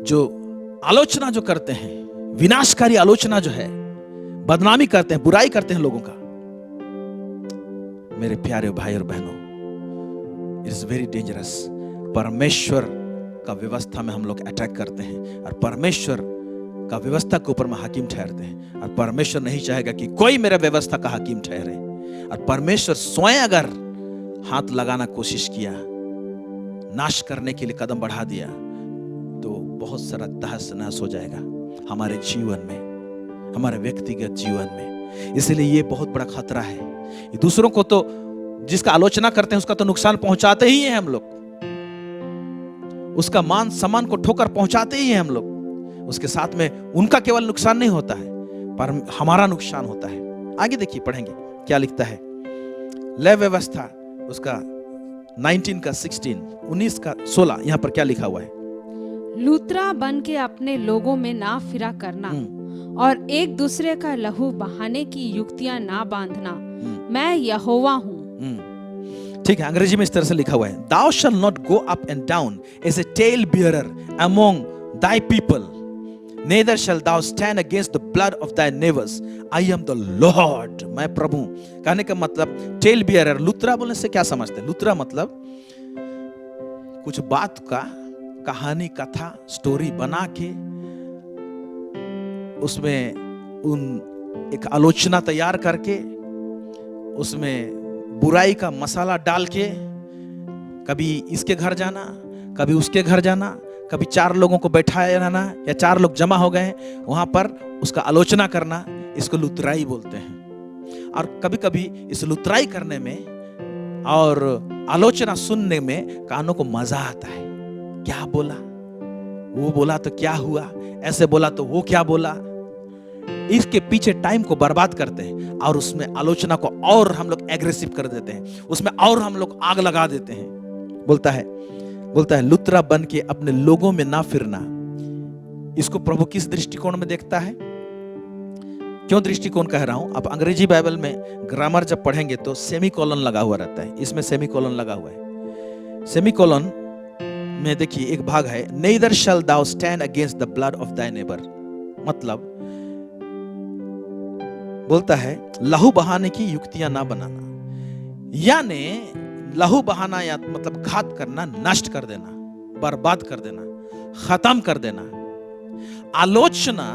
जो आलोचना जो करते हैं, विनाशकारी आलोचना जो है, बदनामी करते हैं, बुराई करते हैं लोगों का, मेरे प्यारे भाई और बहनों, इट इज वेरी डेंजरस। परमेश्वर का व्यवस्था में हम लोग अटैक करते हैं और परमेश्वर का व्यवस्था के ऊपर में हाकिम ठहरते हैं, और परमेश्वर नहीं चाहेगा कि कोई मेरा व्यवस्था का हाकिम ठहरे। और परमेश्वर स्वयं अगर हाथ लगाना कोशिश किया, नाश करने के लिए कदम बढ़ा दिया, तो बहुत सारा तहस नहस हो जाएगा हमारे जीवन में, हमारे व्यक्तिगत जीवन में। इसलिए ये बहुत बड़ा खतरा है। दूसरों को तो, जिसका आलोचना करते हैं उसका तो नुकसान पहुंचाते ही हैं हम लोग, उसका मान सम्मान को ठोकर पहुंचाते ही हैं हम लोग। उसके साथ में उनका केवल नुकसान नहीं होता है, पर हमारा नुकसान होता है। आगे देखिए, पढ़ेंगे क्या लिखता है। लय व्यवस्था उसका 19 का 16, 19 का 16, यहाँ पर क्या लिखा हुआ है? लूतरा बन के अपने लोगों में ना फिरा करना और एक दूसरे का लहू बहाने की युक्तियां ना बांधना, मैं यहोवा हूँ। ठीक है, अंग्रेजी में इस तरह से लिखा हुआ है, Thou shalt not go up and down as a tale bearer among thy people, neither shalt thou stand against the blood of thy neighbors. I am the Lord, मैं प्रभु। कहने का मतलब टेल बियरर, लूतरा बोलने से क्या समझते हैं? लूतरा मतलब कुछ बात का कहानी, कथा, स्टोरी बना के उसमें एक आलोचना तैयार करके उसमें बुराई का मसाला डाल के कभी इसके घर जाना, कभी उसके घर जाना, कभी 4 लोगों को बैठाया रहना या 4 लोग जमा हो गए वहां पर उसका आलोचना करना, इसको लुतराई बोलते हैं। और कभी कभी इस लुतराई करने में और आलोचना सुनने में कानों को मजा आता है। क्या बोला, वो बोला तो क्या हुआ, ऐसे बोला तो वो क्या बोला, इसके पीछे टाइम को बर्बाद करते हैं और उसमें आलोचना को और हम लोग एग्रेसिव कर देते हैं, उसमें और हम लोग आग लगा देते हैं। बोलता है लुतरा बन के अपने लोगों में ना फिरना। इसको प्रभु किस दृष्टिकोण में देखता है? क्यों दृष्टिकोण कह रहा हूं? आप अंग्रेजी बाइबल में ग्रामर जब पढ़ेंगे तो सेमीकोलन लगा हुआ रहता है, इसमें सेमीकोलन लगा हुआ है। सेमीकोलन में देखिए एक भाग है, neither shall thou stand against the blood of thy neighbor, मतलब बोलता है लहू बहाने की युक्तियां ना बनाना, यानी लहू बहाना या मतलब घात करना, नष्ट कर देना, बर्बाद कर देना, खत्म कर देना। आलोचना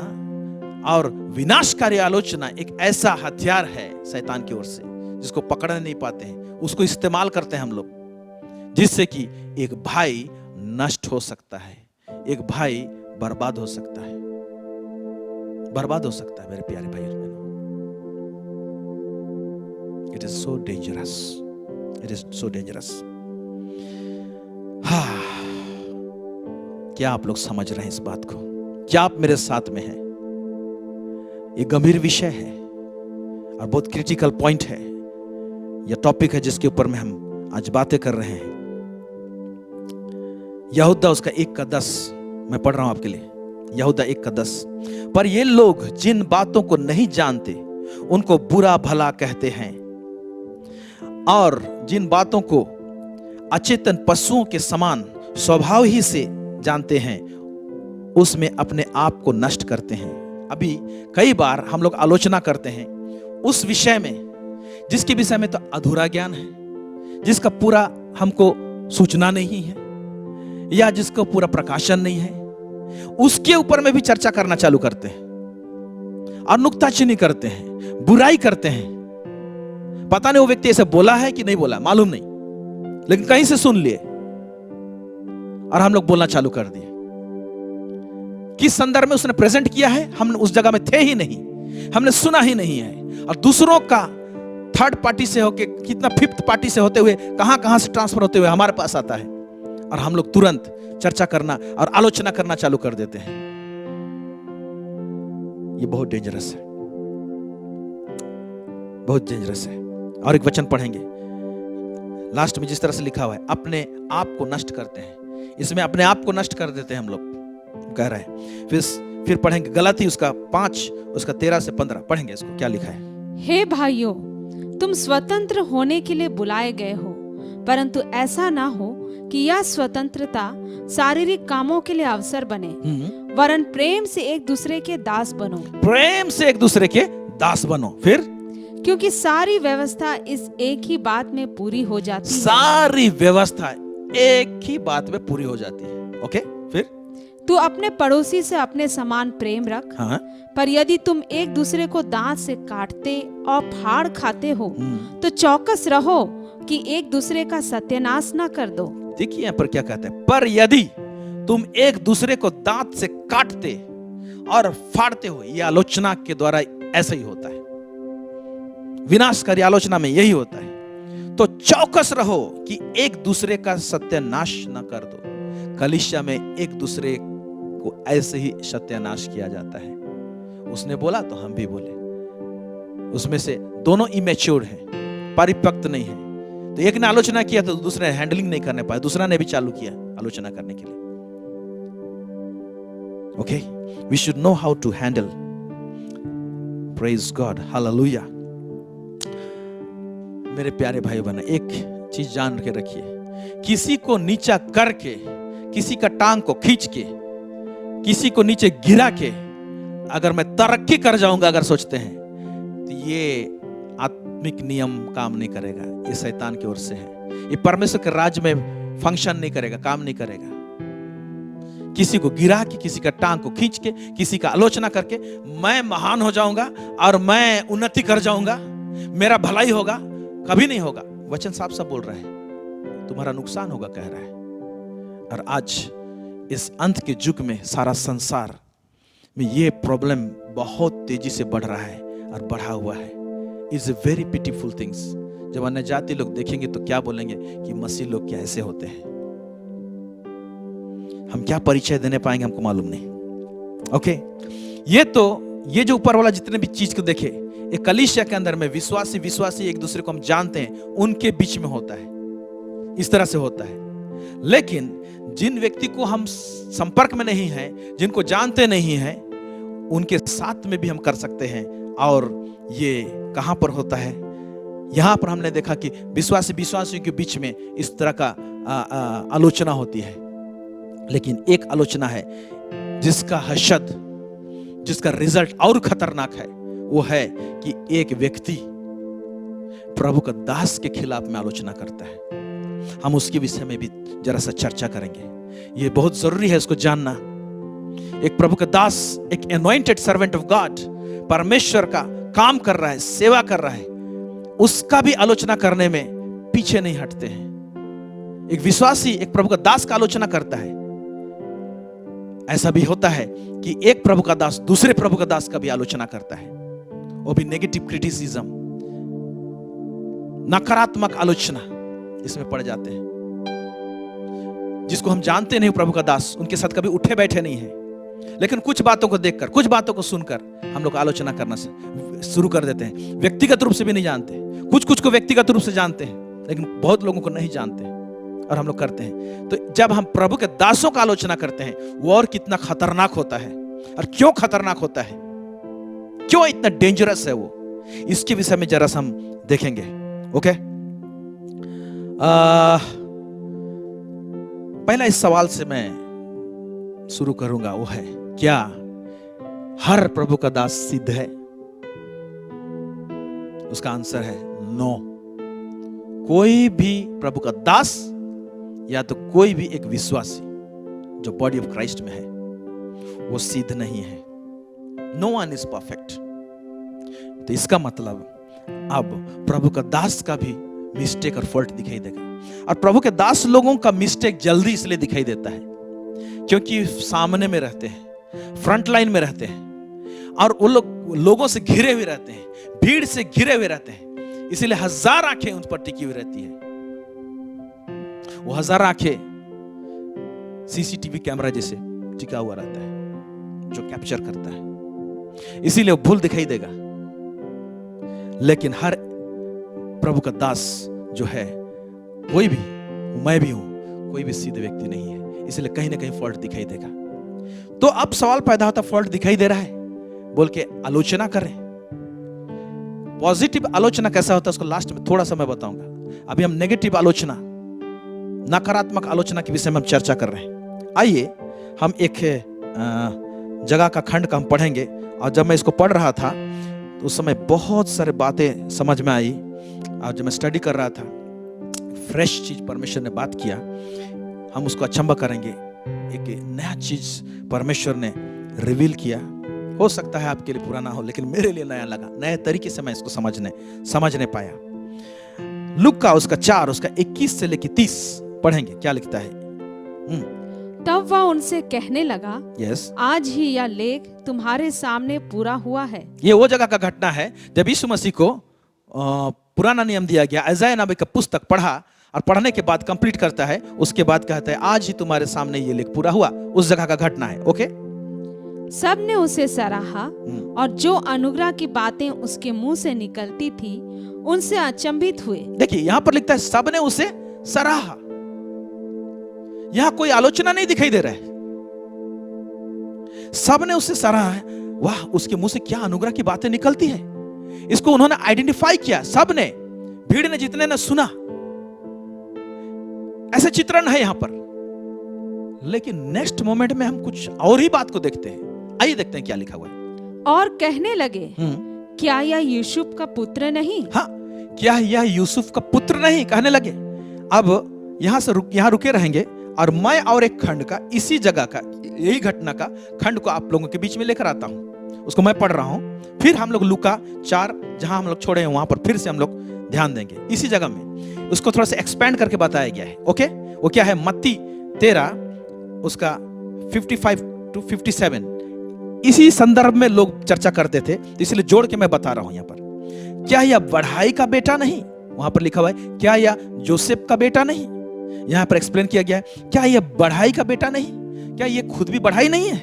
और विनाशकारी आलोचना एक ऐसा हथियार है शैतान की ओर से जिसको पकड़ नहीं पाते हैं, उसको इस्तेमाल करते हैं हम लोग, जिससे कि एक भाई नष्ट हो सकता है, एक भाई बर्बाद हो सकता है, बर्बाद हो सकता है। मेरे प्यारे भाई और बहनों, it is so dangerous, it is so dangerous. क्या आप लोग समझ रहे हैं इस बात को? क्या आप मेरे साथ में हैं? ये गंभीर विषय है और बहुत क्रिटिकल पॉइंट है, यह टॉपिक है जिसके ऊपर में हम आज बातें कर रहे हैं। यहूदा उसका 1 का 10 मैं पढ़ रहा हूं आपके लिए। यहूदा 1 का 10, पर ये लोग जिन बातों को नहीं जानते उनको बुरा भला कहते हैं और जिन बातों को अचेतन पशुओं के समान स्वभाव ही से जानते हैं उसमें अपने आप को नष्ट करते हैं। अभी कई बार हम लोग आलोचना करते हैं उस विषय में जिसके विषय में तो अधूरा ज्ञान है, जिसका पूरा हमको सूचना नहीं है या जिसका पूरा प्रकाशन नहीं है, उसके ऊपर में भी चर्चा करना चालू करते हैं और नुक्ताचीनी करते हैं, बुराई करते हैं। पता नहीं वो व्यक्ति ऐसे बोला है कि नहीं बोला, मालूम नहीं, लेकिन कहीं से सुन लिए और हम लोग बोलना चालू कर दिए। किस संदर्भ में उसने प्रेजेंट किया है, हम उस जगह में थे ही नहीं, हमने सुना ही नहीं है, और दूसरों का थर्ड पार्टी से होके, कितना फिफ्थ पार्टी से होते हुए कहां से ट्रांसफर होते हुए हमारे पास आता है और हम लोग तुरंत चर्चा करना और आलोचना करना चालू कर देते हैं। ये बहुत डेंजरस है, बहुत डेंजरस है। और एक वचन पढ़ेंगे लास्ट में, जिस तरह से लिखा हुआ है, अपने आप को नष्ट करते हैं। इसमें अपने आप को नष्ट कर देते हैं हम लोग, कह रहे हैं। फिर पढ़ेंगे गलाती उसका 5 उसका 13 से 15 पढ़ेंगे, इसको क्या लिखा है। हे भाइयों, तुम स्वतंत्र होने के लिए बुलाए गए हो, परंतु ऐसा ना हो कि यह स्वतंत्रता शारीरिक कामों के लिए अवसर बने, वरन प्रेम से एक दूसरे के दास बनो। प्रेम से एक दूसरे के दास बनो। फिर क्योंकि सारी व्यवस्था इस एक ही बात में पूरी हो जाती है। सारी व्यवस्था एक ही बात में पूरी हो जाती है। ओके, फिर तू अपने पड़ोसी से अपने समान प्रेम रख। हाँ? पर यदि तुम एक दूसरे को दांत से काटते और फाड़ खाते हो तो चौकस रहो कि एक दूसरे का सत्यानाश न कर दो। देखिए यहाँ पर क्या कहते हैं, पर यदि तुम एक दूसरे को दांत से काटते और फाड़ते हो, यह आलोचना के द्वारा ऐसा ही होता है, विनाशकारी आलोचना में यही होता है, तो चौकस रहो कि एक दूसरे का सत्यानाश न कर दो। कलीसिया में एक दूसरे को ऐसे ही सत्यानाश किया जाता है। उसने बोला तो हम भी बोले। उसमें से दोनों इमेच्योर हैं, परिपक्व नहीं है। तो एक ने आलोचना किया तो दूसरे ने हैंडलिंग नहीं करने पाया, दूसरा ने भी चालू किया आलोचना करने के लिए। Okay, we should know how to handle. Praise God, hallelujah. मेरे प्यारे भाई बहन, एक चीज जान के रखिए, किसी को नीचा करके, किसी का टांग को खींच के, किसी को नीचे गिरा के अगर मैं तरक्की कर जाऊंगा अगर सोचते हैं, तो ये आत्मिक नियम काम नहीं करेगा। ये शैतान की ओर से है। ये परमेश्वर के राज्य में फंक्शन नहीं करेगा, काम नहीं करेगा। किसी को गिरा के, किसी का टांग को खींच के, किसी का आलोचना करके मैं महान हो जाऊंगा और मैं उन्नति कर जाऊंगा, मेरा भलाई होगा, कभी नहीं होगा। वचन साफ साफ बोल रहा है, तुम्हारा नुकसान होगा कह रहा है। और आज इस अंत के युग में सारा संसार में ये प्रॉब्लम बहुत तेजी से बढ़ रहा है और बढ़ा हुआ है। It's a very pitiful things. जब अन्य जाति लोग देखेंगे तो क्या बोलेंगे कि मसीह लोग क्या ऐसे होते हैं। हम क्या परिचय देने पाएंगे हमको मालूम नहीं। ओके, ये जो ऊपर वाला जितने भी चीज को देखे, एक कलीसिया के अंदर में विश्वासी एक दूसरे को हम जानते हैं, उनके बीच में होता है, इस तरह से होता है। लेकिन जिन व्यक्ति को हम संपर्क में नहीं हैं, जिनको जानते नहीं हैं, उनके साथ में भी हम कर सकते हैं। और ये कहां पर होता है? यहां पर हमने देखा कि विश्वासियों के बीच में इस तरह का आलोचना होती है। लेकिन एक आलोचना है जिसका हशद, जिसका रिजल्ट और खतरनाक है, वो है कि एक व्यक्ति प्रभु का दास के खिलाफ में आलोचना करता है। हम उसके विषय में भी जरा सा चर्चा करेंगे। ये बहुत जरूरी है इसको जानना। एक प्रभु का दास, एक एनॉइंटेड सर्वेंट ऑफ गॉड, परमेश्वर का काम कर रहा है, सेवा कर रहा है, उसका भी आलोचना करने में पीछे नहीं हटते हैं। एक विश्वासी एक प्रभु का दास का आलोचना करता है। ऐसा भी होता है कि एक प्रभु का दास दूसरे प्रभु का दास का भी आलोचना करता है, वो भी नेगेटिव क्रिटिसिज्म, नकारात्मक आलोचना इसमें पड़ जाते हैं। जिसको हम जानते नहीं प्रभु का दास, उनके साथ कभी उठे बैठे नहीं है, लेकिन कुछ बातों को देखकर, कुछ बातों को सुनकर हम लोग आलोचना करना शुरू कर देते हैं। व्यक्तिगत रूप से भी नहीं जानते, कुछ को व्यक्तिगत रूप से जानते हैं, लेकिन बहुत लोगों को नहीं जानते और हम लोग करते हैं। तो जब हम प्रभु के दासों का आलोचना करते हैं, वो और कितना खतरनाक होता है। और क्यों खतरनाक होता है, क्यों इतना डेंजरस है वो, इसके विषय में जरा सा हम देखेंगे। ओके, पहला इस सवाल से मैं शुरू करूंगा, वो है क्या हर प्रभु का दास सिद्ध है? उसका आंसर है नो। कोई भी प्रभु का दास या तो कोई भी एक विश्वासी जो बॉडी ऑफ क्राइस्ट में है, वो सिद्ध नहीं है। No one is perfect. तो इसका मतलब अब प्रभु का दास का भी मिस्टेक और फॉल्ट दिखाई देगा। और प्रभु के दास लोगों का मिस्टेक जल्दी इसलिए दिखाई देता है क्योंकि सामने में रहते हैं, फ्रंट लाइन में रहते हैं, और वो लोगों से घिरे हुए रहते हैं, भीड़ से घिरे हुए रहते हैं। इसीलिए हजार आंखें उन पर टिकी हुई रहती है। वो हजार आंखें सीसीटीवी कैमरा जैसे टिका हुआ रहता है जो कैप्चर करता है, इसीलिए वो भूल दिखाई देगा। लेकिन हर प्रभु का दास जो है, कोई भी, मैं भी हूं, कोई भी सीधे व्यक्ति नहीं है, इसलिए कहीं ना कहीं फॉल्ट दिखाई देगा। तो अब सवाल पैदा होता, फॉल्ट दिखाई दे रहा है बोल के आलोचना करें। पॉजिटिव आलोचना कैसा होता है उसको लास्ट में थोड़ा सा मैं बताऊंगा। अभी हम नेगेटिव आलोचना, नकारात्मक आलोचना के विषय में हम चर्चा कर रहे हैं। आइए हम एक जगह का खंड का हम पढ़ेंगे। और जब मैं इसको पढ़ रहा था तो उस समय बहुत सारे बातें समझ में आई। और जब मैं स्टडी कर रहा था, फ्रेश चीज परमेश्वर ने बात किया, हम उसको अचंभा करेंगे। एक नया चीज परमेश्वर ने रिवील किया। हो सकता है आपके लिए पुराना हो, लेकिन मेरे लिए नया लगा। नए तरीके से मैं इसको समझने पाया। लूका का उसका 4 उसका 21 से लेकर 30 पढ़ेंगे। क्या लिखता है? तब वह उनसे कहने लगा, यस, आज ही यह लेख तुम्हारे सामने पूरा हुआ है। ये वो जगह का घटना है जब यीशु मसीह को पुराना नियम दिया गया, यशायाह नबी का पुस्तक पढ़ा और पढ़ने के बाद कंप्लीट करता है, उसके बाद कहता है आज ही तुम्हारे सामने ये लेख पूरा हुआ, उस जगह का घटना है। ओके, सब ने उसे सराहा और जो अनुग्रह की बातें उसके मुंह से निकलती थी उनसे अचंभित हुए। देखिए यहां पर लिखता है सब ने उसे सराहा। यहां कोई आलोचना नहीं दिखाई दे रहा है, सब ने उसे सराहा है। वाह, उसके मुंह से क्या अनुग्रह की बातें निकलती है। इसको उन्होंने आइडेंटिफाई किया, सब ने, भीड़ ने, जितने ने सुना। ऐसे चित्रण है यहां पर। लेकिन नेक्स्ट मोमेंट में हम कुछ और ही बात को देखते हैं। आइए देखते हैं क्या लिखा हुआ है। और कहने लगे, क्या यह यूसुफ का पुत्र नहीं? हाँ, क्या यह यूसुफ का पुत्र नहीं, कहने लगे। अब यहां से यहां रुके रहेंगे और मैं और एक खंड का, इसी जगह का, यही घटना का खंड को आप लोगों के बीच में लेकर आता हूं। उसको मैं पढ़ रहा हूं, फिर हम लोग लूका 4 जहां हम लोग छोड़े हैं वहां पर फिर से हम लोग ध्यान देंगे। इसी जगह में उसको थोड़ा सा एक्सपेंड करके बताया गया है। ओके, वो क्या है? मत्ती 13 उसका 55 to 57, इसी संदर्भ में लोग चर्चा करते थे, इसलिए जोड़ के मैं बता रहा हूं यहां पर। क्या यह बढ़ाई का बेटा नहीं? वहां पर लिखा हुआ है क्या यह जोसेफ का बेटा नहीं? यहां पर एक्सप्लेन किया गया है क्या यह बढ़ाई का बेटा नहीं? क्या यह खुद भी बढ़ाई नहीं है?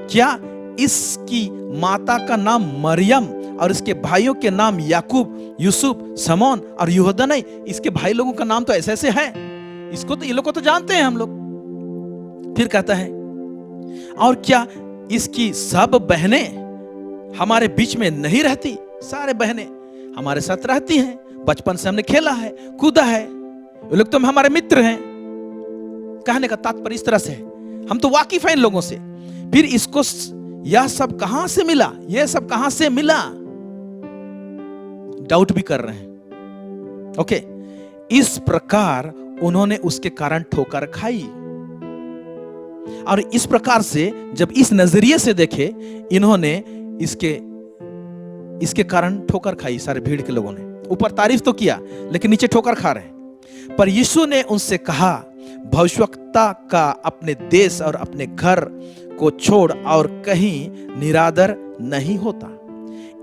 क्या इसकी माता का नाम मरियम और इसके भाइयों के नाम याकूब, यूसुफ, समौन और यहूदा नहीं? इसके भाई लोगों का नाम तो ऐसे ऐसे है, इसको तो, ये लोग को तो जानते हैं हम लोग। फिर कहता है और क्या इसकी सब बहनें हमारे बीच में नहीं रहती? सारे बहनें हमारे साथ रहती हैं, बचपन से हमने खेला है, कूदा है, ये लोग तो हमारे मित्र हैं। कहने का तात्पर्य इस तरह से है, हम तो वाकिफ हैं इन लोगों से। फिर इसको यह सब कहां से मिला? यह सब कहां से मिला? डाउट भी कर रहे हैं। ओके, इस प्रकार उन्होंने उसके कारण ठोकर खाई। और इस प्रकार से जब इस नजरिए से देखे, इन्होंने इसके कारण ठोकर खाई। सारे भीड़ के लोगों ने ऊपर तारीफ तो किया, लेकिन नीचे ठोकर खा रहे हैं। पर यीशु ने उनसे कहा, भविष्यवक्ता का अपने देश और अपने घर को छोड़ और कहीं निरादर नहीं होता।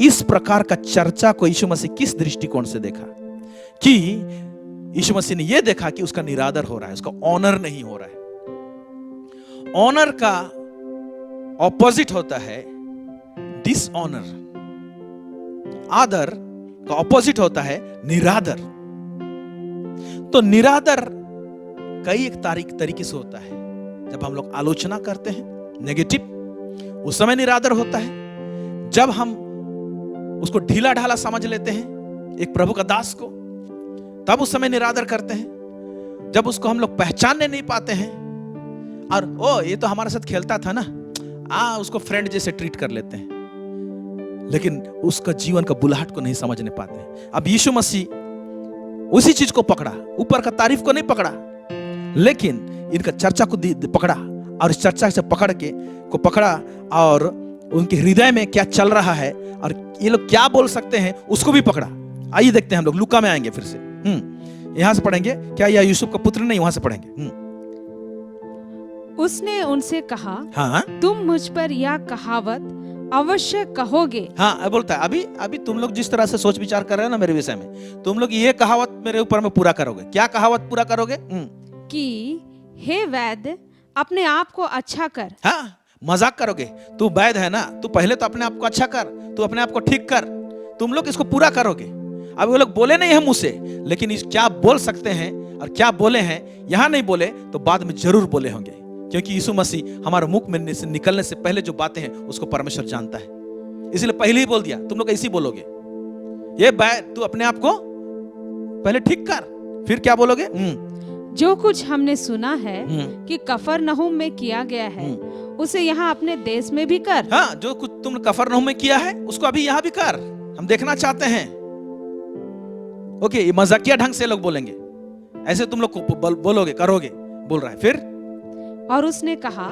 इस प्रकार का चर्चा को यीशु मसीह किस दृष्टिकोण से देखा? कि यीशु मसीह ने यह देखा कि उसका निरादर हो रहा है, उसका ऑनर नहीं हो रहा है। ऑनर का ऑपोजिट होता है डिसऑनर। आदर का ऑपोजिट होता है निरादर। तो निरादर कई एक तरीके से होता है। जब हम लोग आलोचना करते हैं नेगेटिव, उस समय निरादर होता है। जब हम उसको ढीला ढाला समझ लेते हैं एक प्रभु का दास को, तब उस समय निरादर करते हैं। जब उसको हम लोग पहचानने नहीं पाते हैं और ओ ये तो हमारे साथ खेलता था ना, उसको फ्रेंड जैसे ट्रीट कर लेते हैं, लेकिन उसका जीवन का बुलाहट को नहीं समझने पाते। अब यीशु मसीह उसी चीज को पकड़ा, ऊपर का तारीफ को नहीं पकड़ा, लेकिन इनका चर्चा को पकड़ा और इस चर्चा से पकड़ा और उनके हृदय में क्या चल रहा है और ये लोग क्या बोल सकते हैं उसको भी पकड़ा। आइए देखते हैं, हम लोग लूका में आएंगे फिर से। यहां से पढ़ेंगे, क्या यह यूसुफ का पुत्र नहीं? वहां से पढ़ेंगे। उसने उनसे कहा, हाँ, तुम मुझ पर यह कहावत अवश्य कहोगे। हाँ, बोलता है अभी तुम लोग जिस तरह से सोच विचार कर रहे हो ना मेरे विषय में, तुम लोग ये कहावत मेरे ऊपर में पूरा करोगे। क्या कहावत पूरा करोगे? कि हे वैद्य, अपने आप को अच्छा कर। हाँ, मजाक करोगे। तू वैद्य है ना, तू पहले तो अपने आप को अच्छा कर, तू अपने आप को ठीक कर, तुम लोग इसको पूरा करोगे। अब वो लोग बोले नहीं है मुंह से, लेकिन इस क्या बोल सकते हैं और क्या बोले हैं, यहां नहीं बोले तो बाद में जरूर बोले होंगे, क्योंकि यीशु मसीह हमारे मुख में से निकलने से पहले जो बातें हैं उसको परमेश्वर जानता है। इसलिए पहले ही बोल दिया, तुम लोग ऐसे ही बोलोगे। ये तू अपने आप को पहले ठीक कर, फिर क्या बोलोगे? जो कुछ हमने सुना है कि कफरनहूम में किया गया है, उसे यहाँ अपने देश में भी कर। हाँ, जो कुछ तुम कफरनहूम में किया है उसको अभी यहाँ भी कर, हम देखना चाहते हैं। ओके, ये मजाकिया ढंग से लोग बोलेंगे, ऐसे तुम लोग बोलोगे, करोगे, बोल रहा है। फिर और उसने कहा,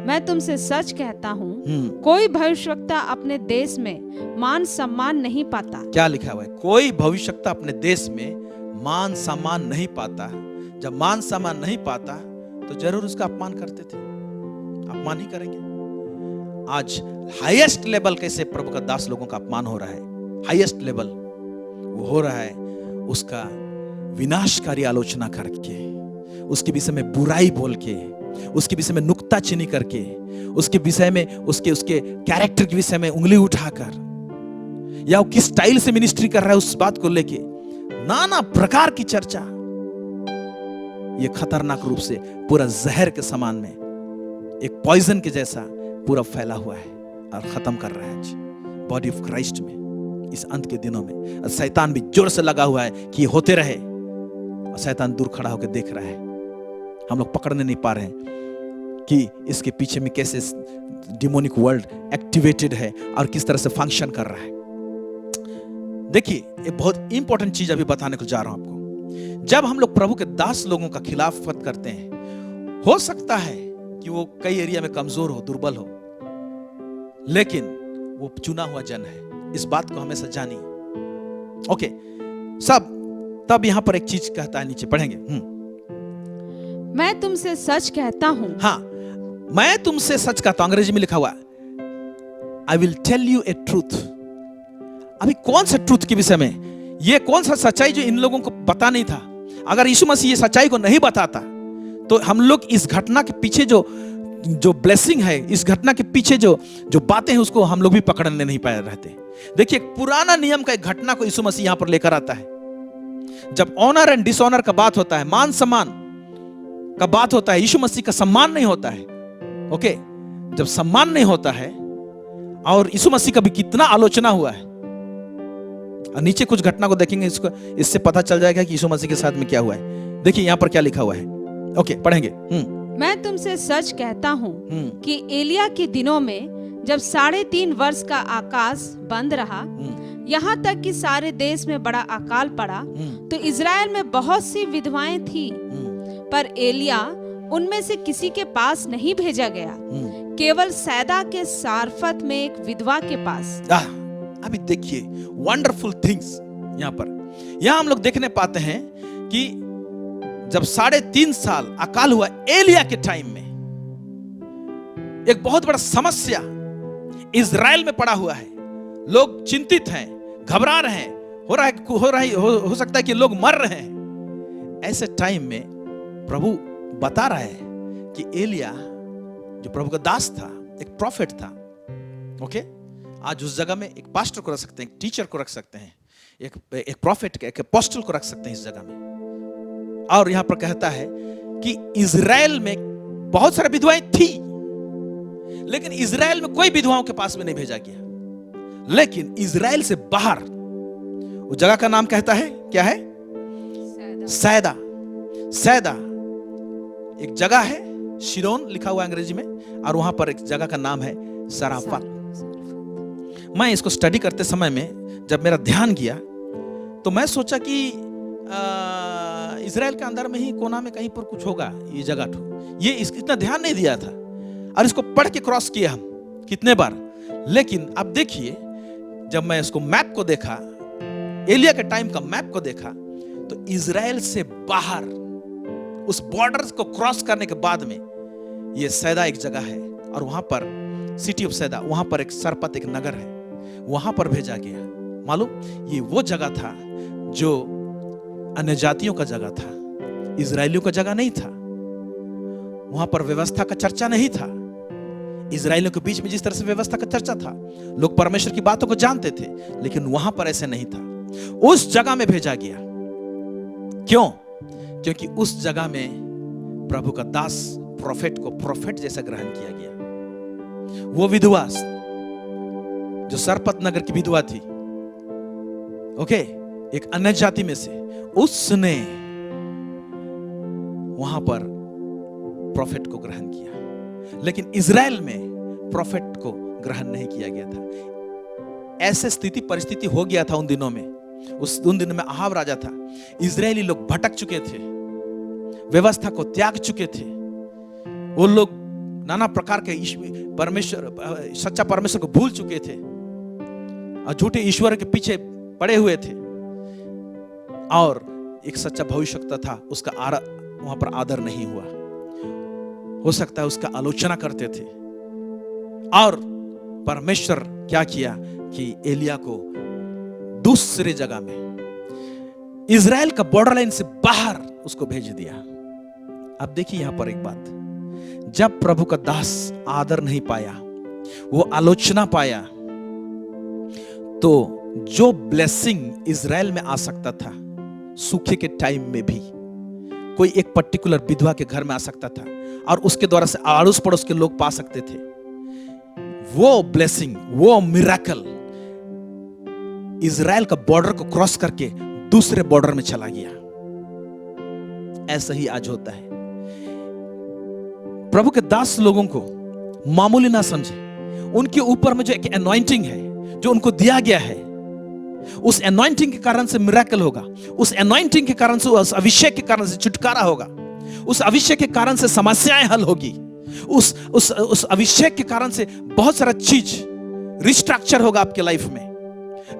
मैं तुमसे सच कहता हूँ, कोई भविष्यवक्ता अपने देश में मान सम्मान नहीं पाता। क्या लिखा हुआ है? कोई भविष्यवक्ता अपने देश में मान सम्मान नहीं पाता। जब मान सम्मान नहीं पाता तो जरूर उसका अपमान करते थे, अपमान ही करेंगे। आज हाईएस्ट लेवल कैसे प्रभु का दास लोगों का अपमान हो रहा है, हाईएस्ट लेवल वो हो रहा है, उसका विनाशकारी आलोचना करके, उसके विषय में बुराई बोल के, उसके विषय में नुक्ताचीनी करके, उसके विषय में उसके कैरेक्टर के विषय में उंगली उठाकर, या वो किस स्टाइल से मिनिस्ट्री कर रहा है उस बात को लेके नाना प्रकार की चर्चा, ये खतरनाक रूप से पूरा जहर के समान में, एक पॉइजन के जैसा पूरा फैला हुआ है और खत्म कर रहा है आज बॉडी ऑफ क्राइस्ट में इस अंत के दिनों में। और शैतान भी जोर से लगा हुआ है कि ये होते रहे, और शैतान दूर खड़ा होकर देख रहा है। हम लोग पकड़ने नहीं पा रहे हैं कि इसके पीछे में कैसे डिमोनिक वर्ल्ड एक्टिवेटेड है और किस तरह से फंक्शन कर रहा है। देखिए, एक बहुत इंपॉर्टेंट चीज अभी बताने को जा रहा हूं आपको। जब हम लोग प्रभु के दास लोगों का खिलाफत करते हैं, हो सकता है कि वो कई एरिया में कमजोर हो, दुर्बल हो, लेकिन वो चुना हुआ जन है। इस बात को हमेशा जानिए। ओके, सब तब यहां पर एक चीज कहता है, नीचे पढ़ेंगे। मैं तुमसे सच कहता हूं। हाँ, मैं तुमसे सच कहता हूं, अंग्रेजी में लिखा हुआ, I will tell you a truth. अभी कौन सा ट्रूथ के विषय में? ये कौन सा सच्चाई जो इन लोगों को पता नहीं था? अगर यीशु मसीह ये सच्चाई को नहीं बताता तो हम लोग इस घटना के पीछे जो ब्लेसिंग है, इस घटना के पीछे जो बातें हैं, उसको हम लोग भी पकड़ने नहीं पाए रहते। देखिए, पुराना नियम का एक घटना को यीशु मसीह यहां पर लेकर आता है। जब ऑनर एंड डिसऑनर का बात होता है, मान सम्मान का बात होता है, यीशु मसीह का सम्मान नहीं होता है। ओके, जब सम्मान नहीं होता है, और यीशु मसीह का भी कितना आलोचना हुआ है, और नीचे कुछ घटना को देखेंगे, इससे पता चल जाएगा कि यीशु मसीह के साथ में क्या हुआ है। देखिए यहां पर क्या लिखा हुआ है। ओके, पढ़ेंगे। मैं तुमसे सच कहता हूं कि एलिया के दिनों में जब 3.5 वर्ष का आकाश बंद रहा, यहाँ तक कि सारे देश में बड़ा अकाल पड़ा, तो इज़राइल में बहुत सी विधवाएं थी, पर एलिया उनमें से किसी के पास नहीं भेजा गया, केवल सैदा के सारफत में एक विधवा के पास। अभी देखिए वंडरफुल थिंग्स यहाँ हम लोग देखने पाते हैं कि जब 3.5 साल अकाल हुआ एलिया के टाइम में, एक बहुत बड़ा समस्या इज़राइल में पड़ा हुआ है। लोग चिंतित हैं, घबरा रहे हैं, हो सकता है कि लोग मर रहे हैं। ऐसे टाइम में प्रभु बता रहा है कि एलिया जो प्रभु का दास था, एक प्रॉफिट था। ओके, आज उस जगह में एक पास्टर को रख सकते हैं, एक टीचर को रख सकते हैं, एक प्रॉफिट, एक अपोस्टल को रख सकते हैं इस जगह में। और यहां पर कहता है कि इज़राइल में बहुत सारी विधवाएं थी, लेकिन इज़राइल में कोई विधवाओं के पास में नहीं भेजा गया। लेकिन इज़राइल से बाहर उस जगह का नाम कहता है, क्या है? सैदा। सैदा एक जगह है, शिरोन लिखा हुआ अंग्रेजी में, और वहां पर एक जगह का नाम है सराफत। मैं इसको स्टडी करते समय में जब मेरा ध्यान गया तो मैं सोचा कि इज़राइल के अंदर में ही कोना में कहीं पर कुछ होगा ये जगह। ये इतना ध्यान नहीं दिया था, और इसको पढ़ के क्रॉस किया हम कितने बार। लेकिन अब देखिए, जब मैं इसको मैप को देखा, एलिया के टाइम का मैप को देखा, तो इज़राइल से बाहर उस बॉर्डर को क्रॉस करने के बाद में ये सैदा एक जगह है, और वहां पर सिटी ऑफ सैदा, वहां पर एक सरपत, एक नगर है, वहां पर भेजा गया। मालूम, ये वो जगह था जो अन्य जातियों का जगह था, इजरायलियों का जगह नहीं था। वहां पर व्यवस्था का चर्चा नहीं था। इजरायलियों के बीच में जिस तरह से व्यवस्था का चर्चा था, लोग परमेश्वर की बातों को जानते थे, लेकिन वहां पर ऐसे नहीं था। उस जगह में भेजा गया। क्यों? क्योंकि उस जगह में प्रभु का दास प्रोफेट को प्रोफेट जैसा ग्रहण किया गया। वो विधवा जो सरपत नगर की विधवा थी, ओके, एक अन्य जाति में से, उसने वहां पर प्रोफेट को ग्रहण किया, लेकिन इज़राइल में प्रोफेट को ग्रहण नहीं किया गया था। ऐसे स्थिति परिस्थिति हो गया था उन दिनों में। उन दिनों में अहाब राजा था। इजरायली लोग भटक चुके थे, व्यवस्था को त्याग चुके थे। वो लोग नाना प्रकार के परमेश्वर, सच्चा परमेश्वर को भूल चुके थे और झूठे ईश्वर के पीछे पड़े हुए थे। और एक सच्चा भविष्यवक्ता था, उसका वहां पर आदर नहीं हुआ। हो सकता है उसका आलोचना करते थे। और परमेश्वर क्या किया कि एलिया को दूसरे जगह में, इजराइल का बॉर्डर लाइन से बाहर उसको भेज दिया। अब देखिए यहां पर एक बात, जब प्रभु का दास आदर नहीं पाया, वो आलोचना पाया, तो जो ब्लेसिंग इजराइल में आ सकता था सूखे के टाइम में भी, कोई एक पर्टिकुलर विधवा के घर में आ सकता था और उसके द्वारा से आड़ोस पड़ोस के लोग पा सकते थे, वो ब्लेसिंग, वो मिरेकल इजराइल का बॉर्डर को क्रॉस करके दूसरे बॉर्डर में चला गया। ऐसा ही आज होता है। प्रभु के दास लोगों को मामूली ना समझे, उनके ऊपर में जो एक एनॉइंटिंग है जो उनको दिया गया है, उस एनॉइंटिंग के कारण से मिरेकल होगा, उस एनॉइंटिंग के कारण से, उस अभिषेक के कारण से छुटकारा होगा, उस अभिषेक के कारण से समस्याएं हल होगी, उस अभिषेक के कारण से बहुत सारा चीज रिस्ट्रक्चर होगा आपके लाइफ में,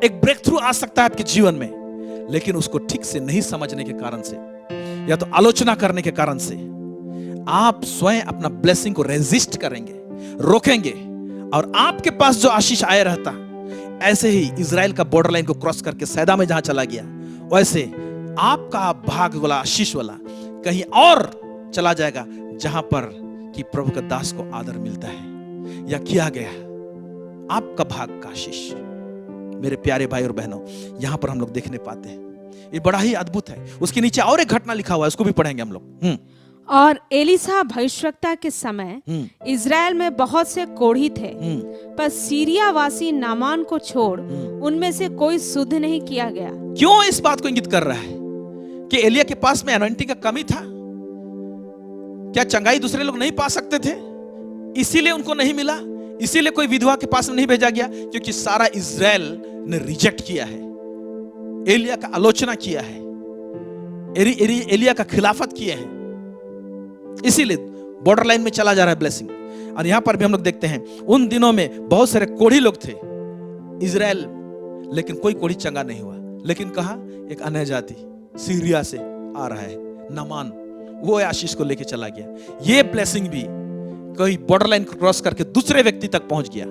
एक ब्रेक थ्रू आ सकता है आपके जीवन में। लेकिन उसको ठीक से नहीं समझने के कारण से या तो आलोचना करने के कारण से आप स्वयं अपना ब्लेसिंग को रेजिस्ट करेंगे, रोकेंगे, और आपके पास जो आशीष आया रहता, ऐसे ही इजराइल का बॉर्डर लाइन को क्रॉस करके सैदा में जहां चला गया, वैसे आपका भाग वाला आशीष वाला कहीं और चला जाएगा जहां पर कि प्रभु का दास को आदर मिलता है या किया गया आपका भाग का आशीष। मेरे प्यारे भाई और बहनों, यहां पर हम लोग देखने पाते हैं, ये बड़ा ही अद्भुत है। उसके नीचे और एक घटना लिखा हुआ है, उसको भी पढ़ेंगे हम लोग। और एलिसा भविष्यवक्ता के समय इज़राइल में बहुत से कोढ़ी थे, पर सीरिया वासी नामान को छोड़ उनमें से कोई शुद्ध नहीं किया गया। क्यों इस बात को इंगित कर रहा है कि एलिया के पास में एनॉइंटिंग का कमी था? क्या चंगाई दूसरे लोग नहीं पा सकते थे, इसीलिए उनको नहीं मिला? इसीलिए कोई विधवा के पास में नहीं भेजा गया? क्योंकि सारा इजराइल ने रिजेक्ट किया है, एलिया का आलोचना किया है, एलिया का खिलाफत किए हैं, इसीलिए बॉर्डर लाइन में चला जा रहा है ब्लेसिंग। और यहां पर भी हम लोग देखते हैं, उन दिनों में बहुत सारे कोढ़ी लोग थे इजराइल, लेकिन कोई कोढ़ी चंगा नहीं हुआ। लेकिन कहा एक अन्य जाति सीरिया से आ रहा है, नामान, वो आशीष को लेके चला गया। ये ब्लेसिंग भी कोई बॉर्डर लाइन क्रॉस करके दूसरे व्यक्ति तक पहुंच गया।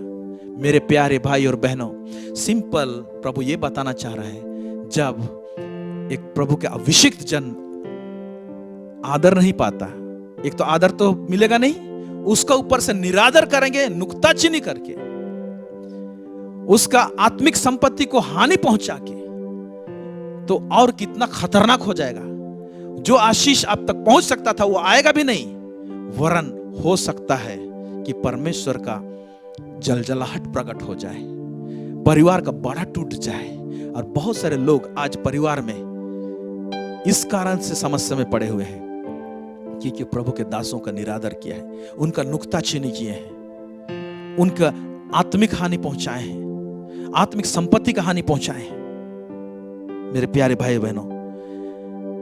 मेरे प्यारे भाई और बहनों, सिंपल प्रभु ये बताना चाह रहा है, जब एक प्रभु के अभिषिक्त जन आदर नहीं पाता, एक तो आदर तो मिलेगा नहीं, उसका ऊपर से निरादर करेंगे, नुक्ताचीनी करके, उसका आत्मिक संपत्ति को हानि पहुंचा के, तो और कितना खतरनाक हो जाएगा। जो आशीष आप तक पहुंच सकता था वो आएगा भी नहीं, वरन हो सकता है कि परमेश्वर का जलजलाहट प्रकट हो जाए, परिवार का बाड़ा टूट जाए। और बहुत सारे लोग आज परिवार में इस कारण से समस्या में पड़े हुए हैं क्योंकि प्रभु के दासों का निरादर किया है, उनका नुक्ताचीनी किए हैं, उनका आत्मिक हानि पहुंचाए हैं, आत्मिक संपत्ति का हानि पहुंचाए हैं। मेरे प्यारे भाई बहनों,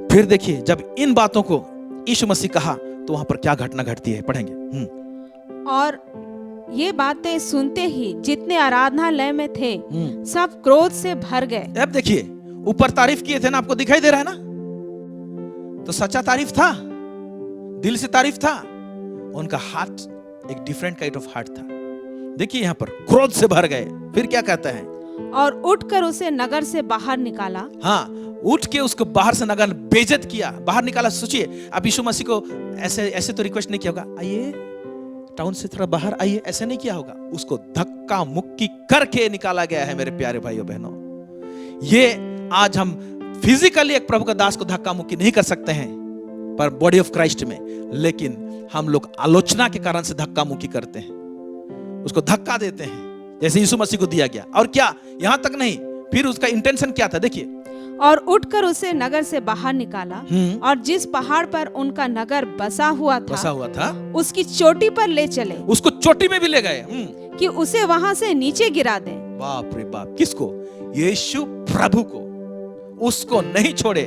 फिर देखिए जब इन बातों को यीशु मसीह कहा तो वहां पर क्या घटना घटती है, पढ़ेंगे। और ये बातें सुनते ही जितने आराधनालय में थे सब क्रोध से भर गए। अब देखिए, ऊपर तारीफ किए थे ना, आपको दिखाई दे रहा है ना, तो सच्चा तारीफ था, दिल से तारीफ था, उनका हार्ट एक डिफरेंट काइंड ऑफ हार्ट था। देखिए यहां पर क्रोध से भर गए। फिर क्या कहता है? और उठकर उसे नगर से बाहर निकाला। हाँ, उठ के उसको बाहर से नगर बेइज्जत किया, बाहर निकाला। सोचिए, अब यीशु मसीह को ऐसे तो रिक्वेस्ट नहीं किया होगा, आइए टाउन से थोड़ा बाहर आइए, ऐसे नहीं किया होगा। उसको धक्का मुक्की करके निकाला गया है। मेरे प्यारे भाइयों बहनों, ये आज हम फिजिकली एक प्रभु का दास को धक्का मुक्की नहीं कर सकते हैं पर बॉडी ऑफ क्राइस्ट में, लेकिन हम लोग आलोचना के कारण से धक्का मुक्की करते हैं, उसको धक्का देते हैं जैसे यीशु मसीह को दिया गया। और क्या, यहां तक नहीं, फिर उसका इंटेंशन क्या था? देखिए, और उठकर उसे नगर से बाहर निकाला और जिस पहाड़ पर उनका नगर बसा हुआ था उसकी चोटी पर ले चले। उसको चोटी में भी ले गए कि उसे वहां से नीचे गिरा दे। बाप रे बाप! किसको? यीशु प्रभु को, उसको नहीं छोड़े।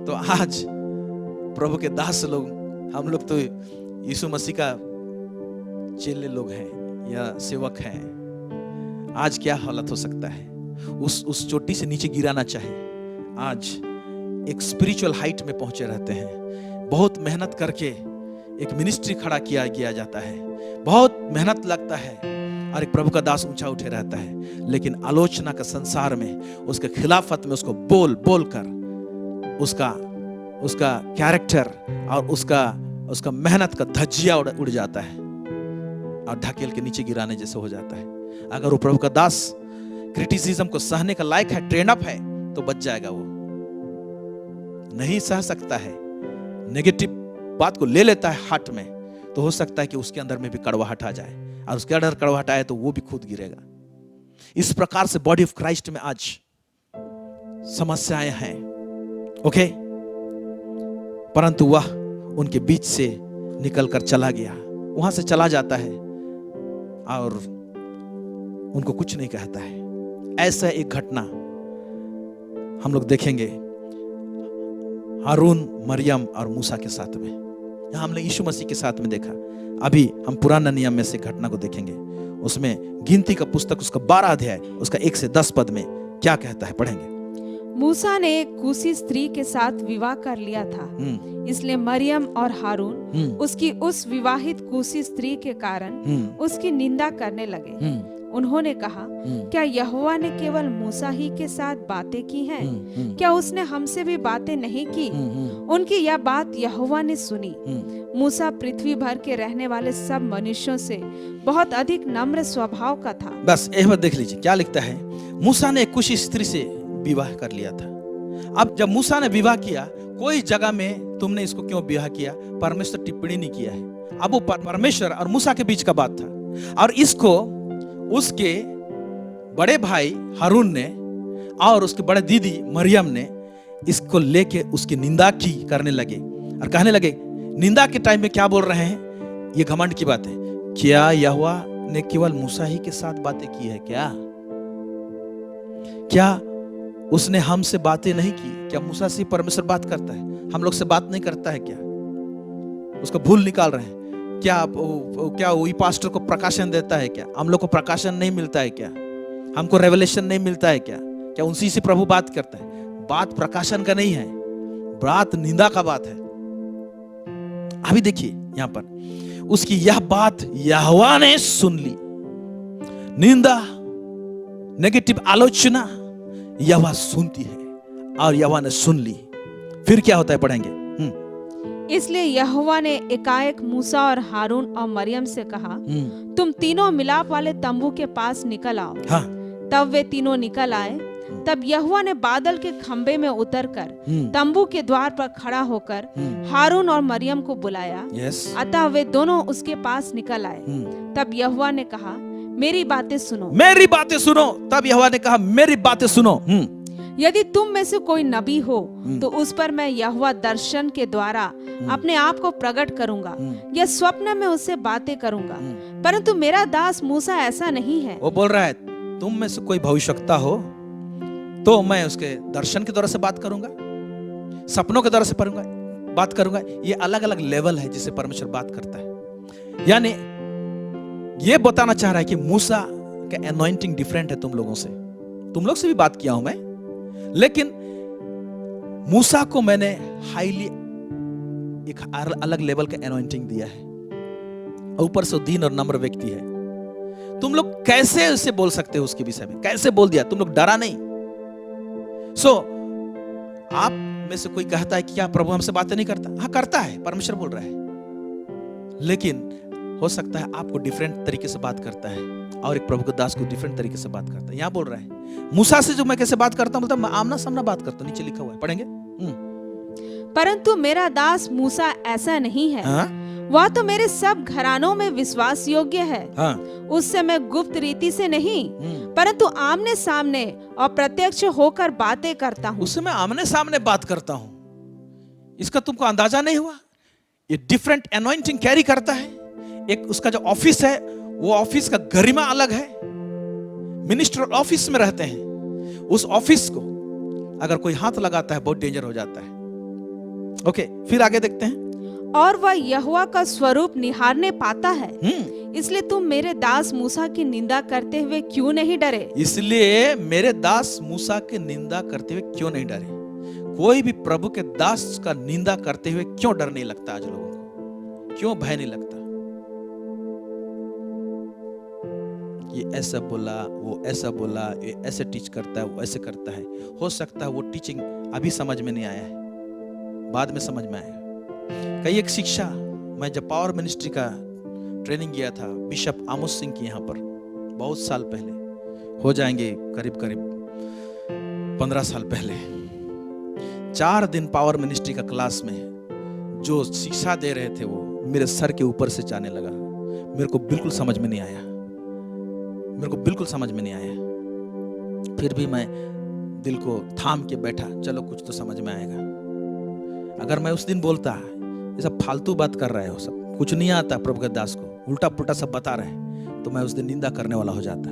तो आज प्रभु के दास लोग, हम लोग तो यीशु मसीह का चेले लोग हैं या सेवक हैं, आज क्या हालत हो सकता है? उस चोटी से नीचे गिराना चाहे, आज एक स्पिरिचुअल हाइट में पहुंचे रहते हैं। बहुत मेहनत करके एक मिनिस्ट्री खड़ा किया जाता है, बहुत मेहनत लगता है और एक प्रभु का दास ऊंचा उठे रहता है, लेकिन आलोचना का संसार में, उसके खिलाफत में उसको बोल कर उसका कैरेक्टर और उसका मेहनत का धज्जिया उड़ जाता है और ढकेल के नीचे गिराने जैसे हो जाता है। अगर वो प्रभु का दास क्रिटिसिज्म को सहने का लायक है, ट्रेन अप है, तो बच जाएगा। वो नहीं सह सकता है, नेगेटिव बात को ले लेता है हार्ट में, तो हो सकता है कि उसके अंदर में भी कड़वाहट आ जाए, और उसके अंदर कड़वाहट आए तो वो भी खुद गिरेगा। इस प्रकार से बॉडी ऑफ क्राइस्ट में आज समस्याएं हैं, ओके। परंतु वह उनके बीच से निकलकर चला गया, वहां से चला जाता है और उनको कुछ नहीं कहता है। ऐसा एक घटना हम लोग देखेंगे हारून, मरियम और मूसा के साथ में। यहां हमने यीशु मसीह के साथ में देखा। अभी हम पुराना नियम में से घटना को देखेंगे। उसमें गिनती का पुस्तक उसका 12 अध्याय उसका 1 से 10 पद में क्या कहता है, पढ़ेंगे। मूसा ने एक कूसी स्त्री के साथ विवाह कर लिया था, इसलिए मरियम और हारून उसकी उस विवाहित कूसी स्त्री के कारण उसकी निंदा करने लगे। उन्होंने कहा, क्या यहोवा ने केवल मूसा ही के साथ बातें की हैं? क्या उसने हमसे भी बातें नहीं की? उनकी यह बात यहोवा ने सुनी। मूसा पृथ्वी भर के रहने वाले सब मनुष्यों से बहुत अधिक नम्र स्वभाव का था। बस एक बार देख लीजिए क्या लिखता है। मूसा ने एक कुशी स्त्री से विवाह कर लिया था। अब जब मूसा ने विवाह किया, कोई जगह में तुमने इसको क्यों विवाह किया, परमेश्वर टिप्पणी नहीं किया है। अब वो परमेश्वर और मूसा के बीच का बात था, और इसको उसके बड़े भाई हारून ने और उसके बड़े दीदी मरियम ने इसको लेके उसकी निंदा करने लगे और कहने लगे। निंदा के टाइम में क्या बोल रहे हैं, ये घमंड की बात है। क्या यहोवा ने केवल मूसा ही के साथ बातें की है? क्या उसने हमसे बातें नहीं की? क्या मूसा से परमेश्वर बात करता है, हम लोग से बात नहीं करता है क्या? उसको भूल निकाल रहे हैं। क्या वही पास्टर को प्रकाशन देता है क्या? हम लोग को प्रकाशन नहीं मिलता है क्या? हमको रेवलेशन नहीं मिलता है क्या उसी से प्रभु बात करता है? बात प्रकाशन का नहीं है, बात निंदा का बात है। अभी देखिए यहां पर उसकी यह बात यहोवा ने सुन ली। निंदा, नेगेटिव आलोचना यहोवा सुनती है, और यहोवा ने सुन ली। फिर क्या होता है, पढ़ेंगे। इसलिए यहोवा ने एकाएक मूसा और हारून और मरियम से कहा, तुम तीनों मिलाप वाले तंबू के पास निकल आओ। हाँ। तब वे तीनों निकल आए। तब यहोवा ने बादल के खंबे में उतरकर तंबू के द्वार पर खड़ा होकर हारून और मरियम को बुलाया। अतः वे दोनों उसके पास निकल आए। तब यहोवा ने कहा, मेरी बातें सुनो, मेरी बातें सुनो। तब यहोवा ने कहा, मेरी बातें सुनो। यदि तुम में से कोई नबी हो तो उस पर मैं यहोवा दर्शन के द्वारा अपने आप को प्रकट करूंगा या स्वप्न में उससे बातें करूंगा। परंतु मेरा दास मूसा ऐसा नहीं है। वो बोल रहा है, तुम में से कोई भविष्यवक्ता हो तो मैं उसके दर्शन के द्वारा से बात करूंगा, सपनों के द्वारा से बात करूंगा। ये अलग अलग लेवल है जिससे परमेश्वर बात करता है। यानी ये बताना चाह रहा है कि मूसा का एनॉइंटिंग डिफरेंट है तुम लोगों से। तुम लोग से भी बात किया हूं मैं, लेकिन मूसा को मैंने हाईली एक अलग लेवल का एनॉइंटिंग दिया है। ऊपर से दीन और नम्र व्यक्ति है। तुम लोग कैसे उसे बोल सकते हो, उसके विषय में कैसे बोल दिया? तुम लोग डरा नहीं। आप में से कोई कहता है कि क्या प्रभु हमसे बातें नहीं करता? हाँ करता है, परमेश्वर बोल रहा है। लेकिन हो सकता है आपको डिफरेंट तरीके से बात करता है, और एक प्रभु के दास को डिफरेंट तरीके से बात करता है। यहां बोल रहा है मूसा से जो मैं कैसे बात करता हूं, मतलब मैं आमना सामना बात करता हूं। नीचे लिखा हुआ है, पढ़ेंगे। परंतु मेरा दास मूसा ऐसा नहीं है। हाँ? वह तो मेरे सब घरानों में विश्वास योग्य है। हाँ। उससे मैं गुप्त रीति से नहीं, परंतु आमने सामने और प्रत्यक्ष होकर बातें करता हूँ। उससे मैं आमने सामने बात करता हूँ। इसका तुमको अंदाजा नहीं हुआ? ये डिफरेंट एनॉइंटिंग कैरी करता है। एक उसका जो ऑफिस है, वो ऑफिस का गरिमा अलग है। मिनिस्टर ऑफिस में रहते हैं, उस ऑफिस को अगर कोई हाथ लगाता है बहुत डेंजर हो जाता है। ओके, फिर आगे देखते हैं। और वह यहोवा का स्वरूप निहारने पाता है। इसलिए तुम मेरे दास मूसा की निंदा करते हुए क्यों नहीं डरे? इसलिए मेरे दास मूसा की निंदा करते हुए क्यों नहीं डरे? कोई भी प्रभु के दास का निंदा करते हुए क्यों डर नहीं लगता? आज लोगों को क्यों भय नहीं लगता? ये ऐसा बोला, वो ऐसा बोला, ये ऐसे टीच करता है, वो ऐसे करता है। हो सकता है वो टीचिंग अभी समझ में नहीं आया है, बाद में समझ में आया। कई एक शिक्षा, मैं जब पावर मिनिस्ट्री का ट्रेनिंग किया था बिशप आमोस सिंह की यहाँ पर बहुत साल पहले, हो जाएंगे करीब करीब 15 साल पहले, 4 दिन पावर मिनिस्ट्री का क्लास में जो शिक्षा दे रहे थे वो मेरे सर के ऊपर से जाने लगा। मेरे को बिल्कुल समझ में नहीं आया, मेरे को बिल्कुल समझ में नहीं आया। फिर भी मैं दिल को थाम के बैठा, चलो कुछ तो समझ में आएगा। अगर मैं उस दिन बोलता ये सब फालतू बात कर रहे हो, सब कुछ नहीं आता प्रभु दास को, उल्टा पुल्टा सब बता रहे हैं, तो मैं उस दिन निंदा करने वाला हो जाता।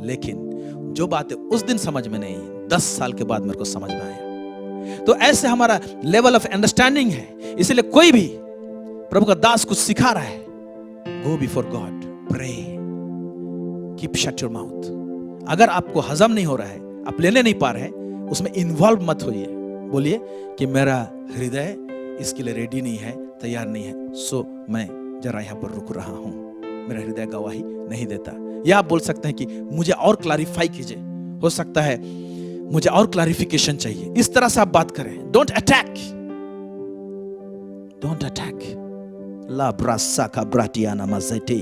लेकिन जो बातें उस दिन समझ में नहीं, 10 साल के बाद मेरे को समझ में आया। तो ऐसे हमारा लेवल ऑफ अंडरस्टैंडिंग है। इसलिए कोई भी प्रभु का दास कुछ सिखा रहा है, go before God, pray, keep shut your mouth. अगर आपको हजम नहीं हो रहा है, आप लेने नहीं पा रहे हैं, उसमें इन्वॉल्व मत होइए। बोलिए कि मेरा हृदय इसके लिए रेडी नहीं है, तैयार नहीं है, सो मैं जरा यहाँ पर रुक रहा हूं, मेरा हृदय गवाही नहीं देता। या आप बोल सकते हैं कि मुझे और क्लैरिफाई कीजिए, हो सकता है मुझे और क्लैरिफिकेशन चाहिए। इस तरह से आप बात करें। Don't attack, don't attack. ला ब्रासा का ब्राटियाना मज़ेटी।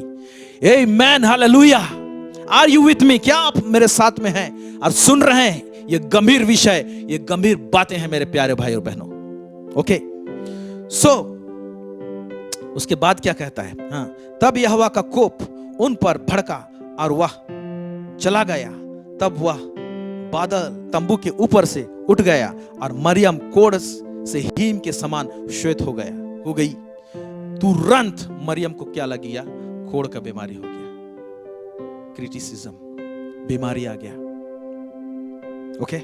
Amen, hallelujah. Are you with me? क्या आप मेरे साथ में हैं और सुन रहे हैं? ये गंभीर विषय, ये गंभीर बातें हैं मेरे प्यारे भाई और बहनों। ओके, सो उसके बाद क्या कहता है? हाँ, तब यहोवा का कोप उन पर भड़का और वह चला गया। तब वह बादल तंबू के ऊपर से उठ गया और मरियम कोढ़ से हीम के समान श्वेत हो गई। तुरंत मरियम को क्या लग गया? कोढ़ का बीमारी हो गया, क्रिटिसिज्म, बीमारी आ गया। ओके,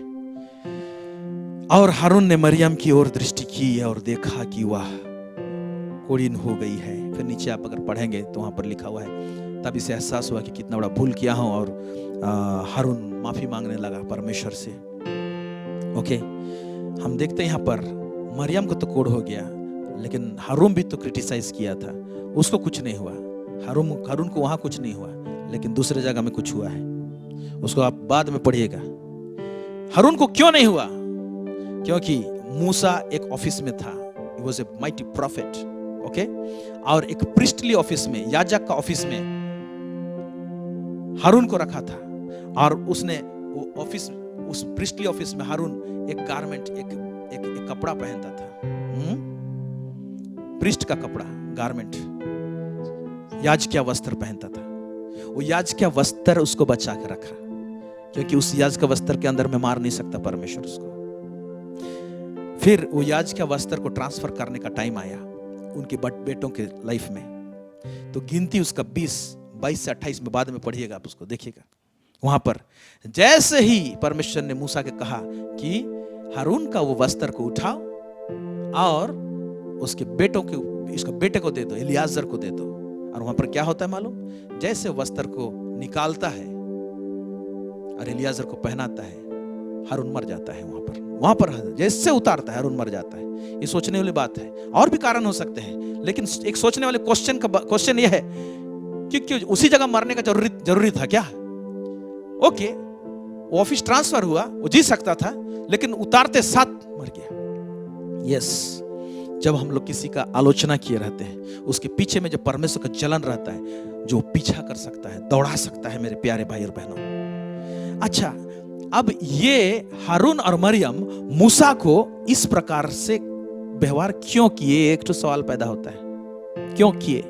और हारून ने मरियम की ओर दृष्टि की और देखा कि वह कोढ़ीन हो गई है। फिर नीचे आप अगर पढ़ेंगे तो वहां पर लिखा हुआ है, तब इसे एहसास हुआ कि कितना बड़ा भूल किया हूं, और हारून माफी मांगने लगा परमेश्वर से। ओके, हम देखते हैं यहाँ पर मरियम को तो कोढ़ हो गया, लेकिन हारून भी तो क्रिटिसाइज किया था, उसको कुछ नहीं हुआ। हारून को वहां कुछ नहीं हुआ, लेकिन दूसरे जगह में कुछ हुआ है, उसको आप बाद में पढ़िएगा। हारून को क्यों नहीं हुआ? क्योंकि मूसा एक ऑफिस में था, he was a mighty prophet, okay, और एक प्रिस्टली ऑफिस में, याजक का ऑफिस में हारून को रखा था, और उसने वो ऑफिस, उस प्रिस्टली ऑफिस में हारून एक गारमेंट, एक कपड़ा पहनता था, प्रिस्ट का कपड़ा, गारमेंट, याजकीय वस्त्र पहनता था। वो याजकीय वस्त्र उसको बचा के रखा, क्योंकि उस याजकीय वस्त्र के अंदर में मार नहीं सकता परमेश्वर उसको। फिर वो याजकीय वस्त्र को ट्रांसफर करने का टाइम आया उनके बेटों के लाइफ में, तो गिनती उसका 22 से 28 में बाद में पढ़िएगा, आप उसको देखिएगा। वहां पर जैसे ही परमेश्वर ने मूसा के कहा कि हारून का वो वस्त्र को उठाओ और उसके बेटों के, इसको बेटे को दे दो, एलियाजर को दे दो, और वहां पर क्या होता है मालूम? जैसे वस्त्र को निकालता है और एलियाजर को पहनाता है, हारून मर जाता है। वहां पर जैसे उतारता है हारून मर जाता है। ये सोचने वाली बात है, और भी कारण हो सकते हैं, लेकिन एक सोचने वाले क्वेश्चन ये है कि क्यों उसी जगह मरने का जरूरी था क्या? ओके, वो ऑफिस ट्रांसफर हुआ, वो जी सकता था, लेकिन उतारते साथ मर गया। यस, जब हम लोग किसी का आलोचना किए रहते हैं, उसके पीछे में जो परमेश्वर का जलन रहता है, जो पीछा कर सकता है, दौड़ा सकता है मेरे प्यारे भाई और बहनों। अच्छा, अब ये हारून और मरियम मूसा को इस प्रकार से व्यवहार क्यों किए? एक तो सवाल पैदा होता है, क्यों किए?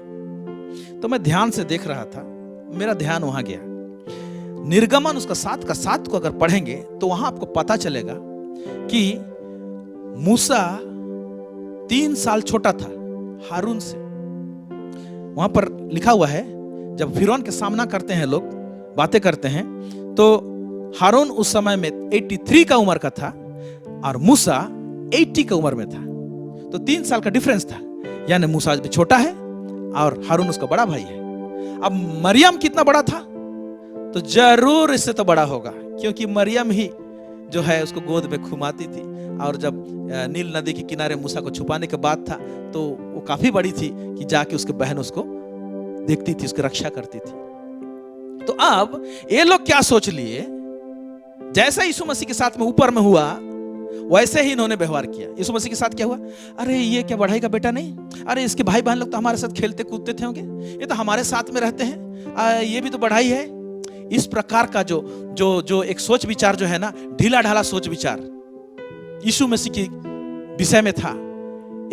तो मैं ध्यान से देख रहा था, मेरा ध्यान वहां गया। निर्गमन उसका 7 का 7 को अगर पढ़ेंगे तो वहां आपको पता चलेगा कि मूसा 3 साल छोटा था हारून से। वहां पर लिखा हुआ है, जब फिरौन के सामना करते हैं लोग, बातें करते हैं, तो हारून उस समय में 83 का उम्र का था और मूसा 80 का उम्र में था, तो 3 साल का डिफरेंस था। यानी मूसा भी छोटा है और हारून उसका बड़ा भाई है। अब मरियम कितना बड़ा था? तो जरूर इससे तो बड़ा होगा, क्योंकि मरियम ही जो है उसको गोद में घुमाती थी, और जब नील नदी के किनारे मूसा को छुपाने के बाद था, तो वो काफी बड़ी थी कि जाके उसके बहन उसको देखती थी, उसकी रक्षा करती थी। तो अब ये लोग क्या सोच लिए, जैसा यीशु मसीह के साथ में ऊपर में हुआ, वैसे ही इन्होंने व्यवहार किया। यीशु मसीह के साथ क्या हुआ? अरे ये क्या बढ़ई का बेटा नहीं? अरे इसके भाई बहन लोग तो हमारे साथ खेलते कूदते थे होंगे, ये तो हमारे साथ में रहते हैं, ये भी तो बढ़ई है। इस प्रकार का जो एक सोच विचार जो है ना, ढीला ढाला सोच विचार यीशु मसीह के विषय में था।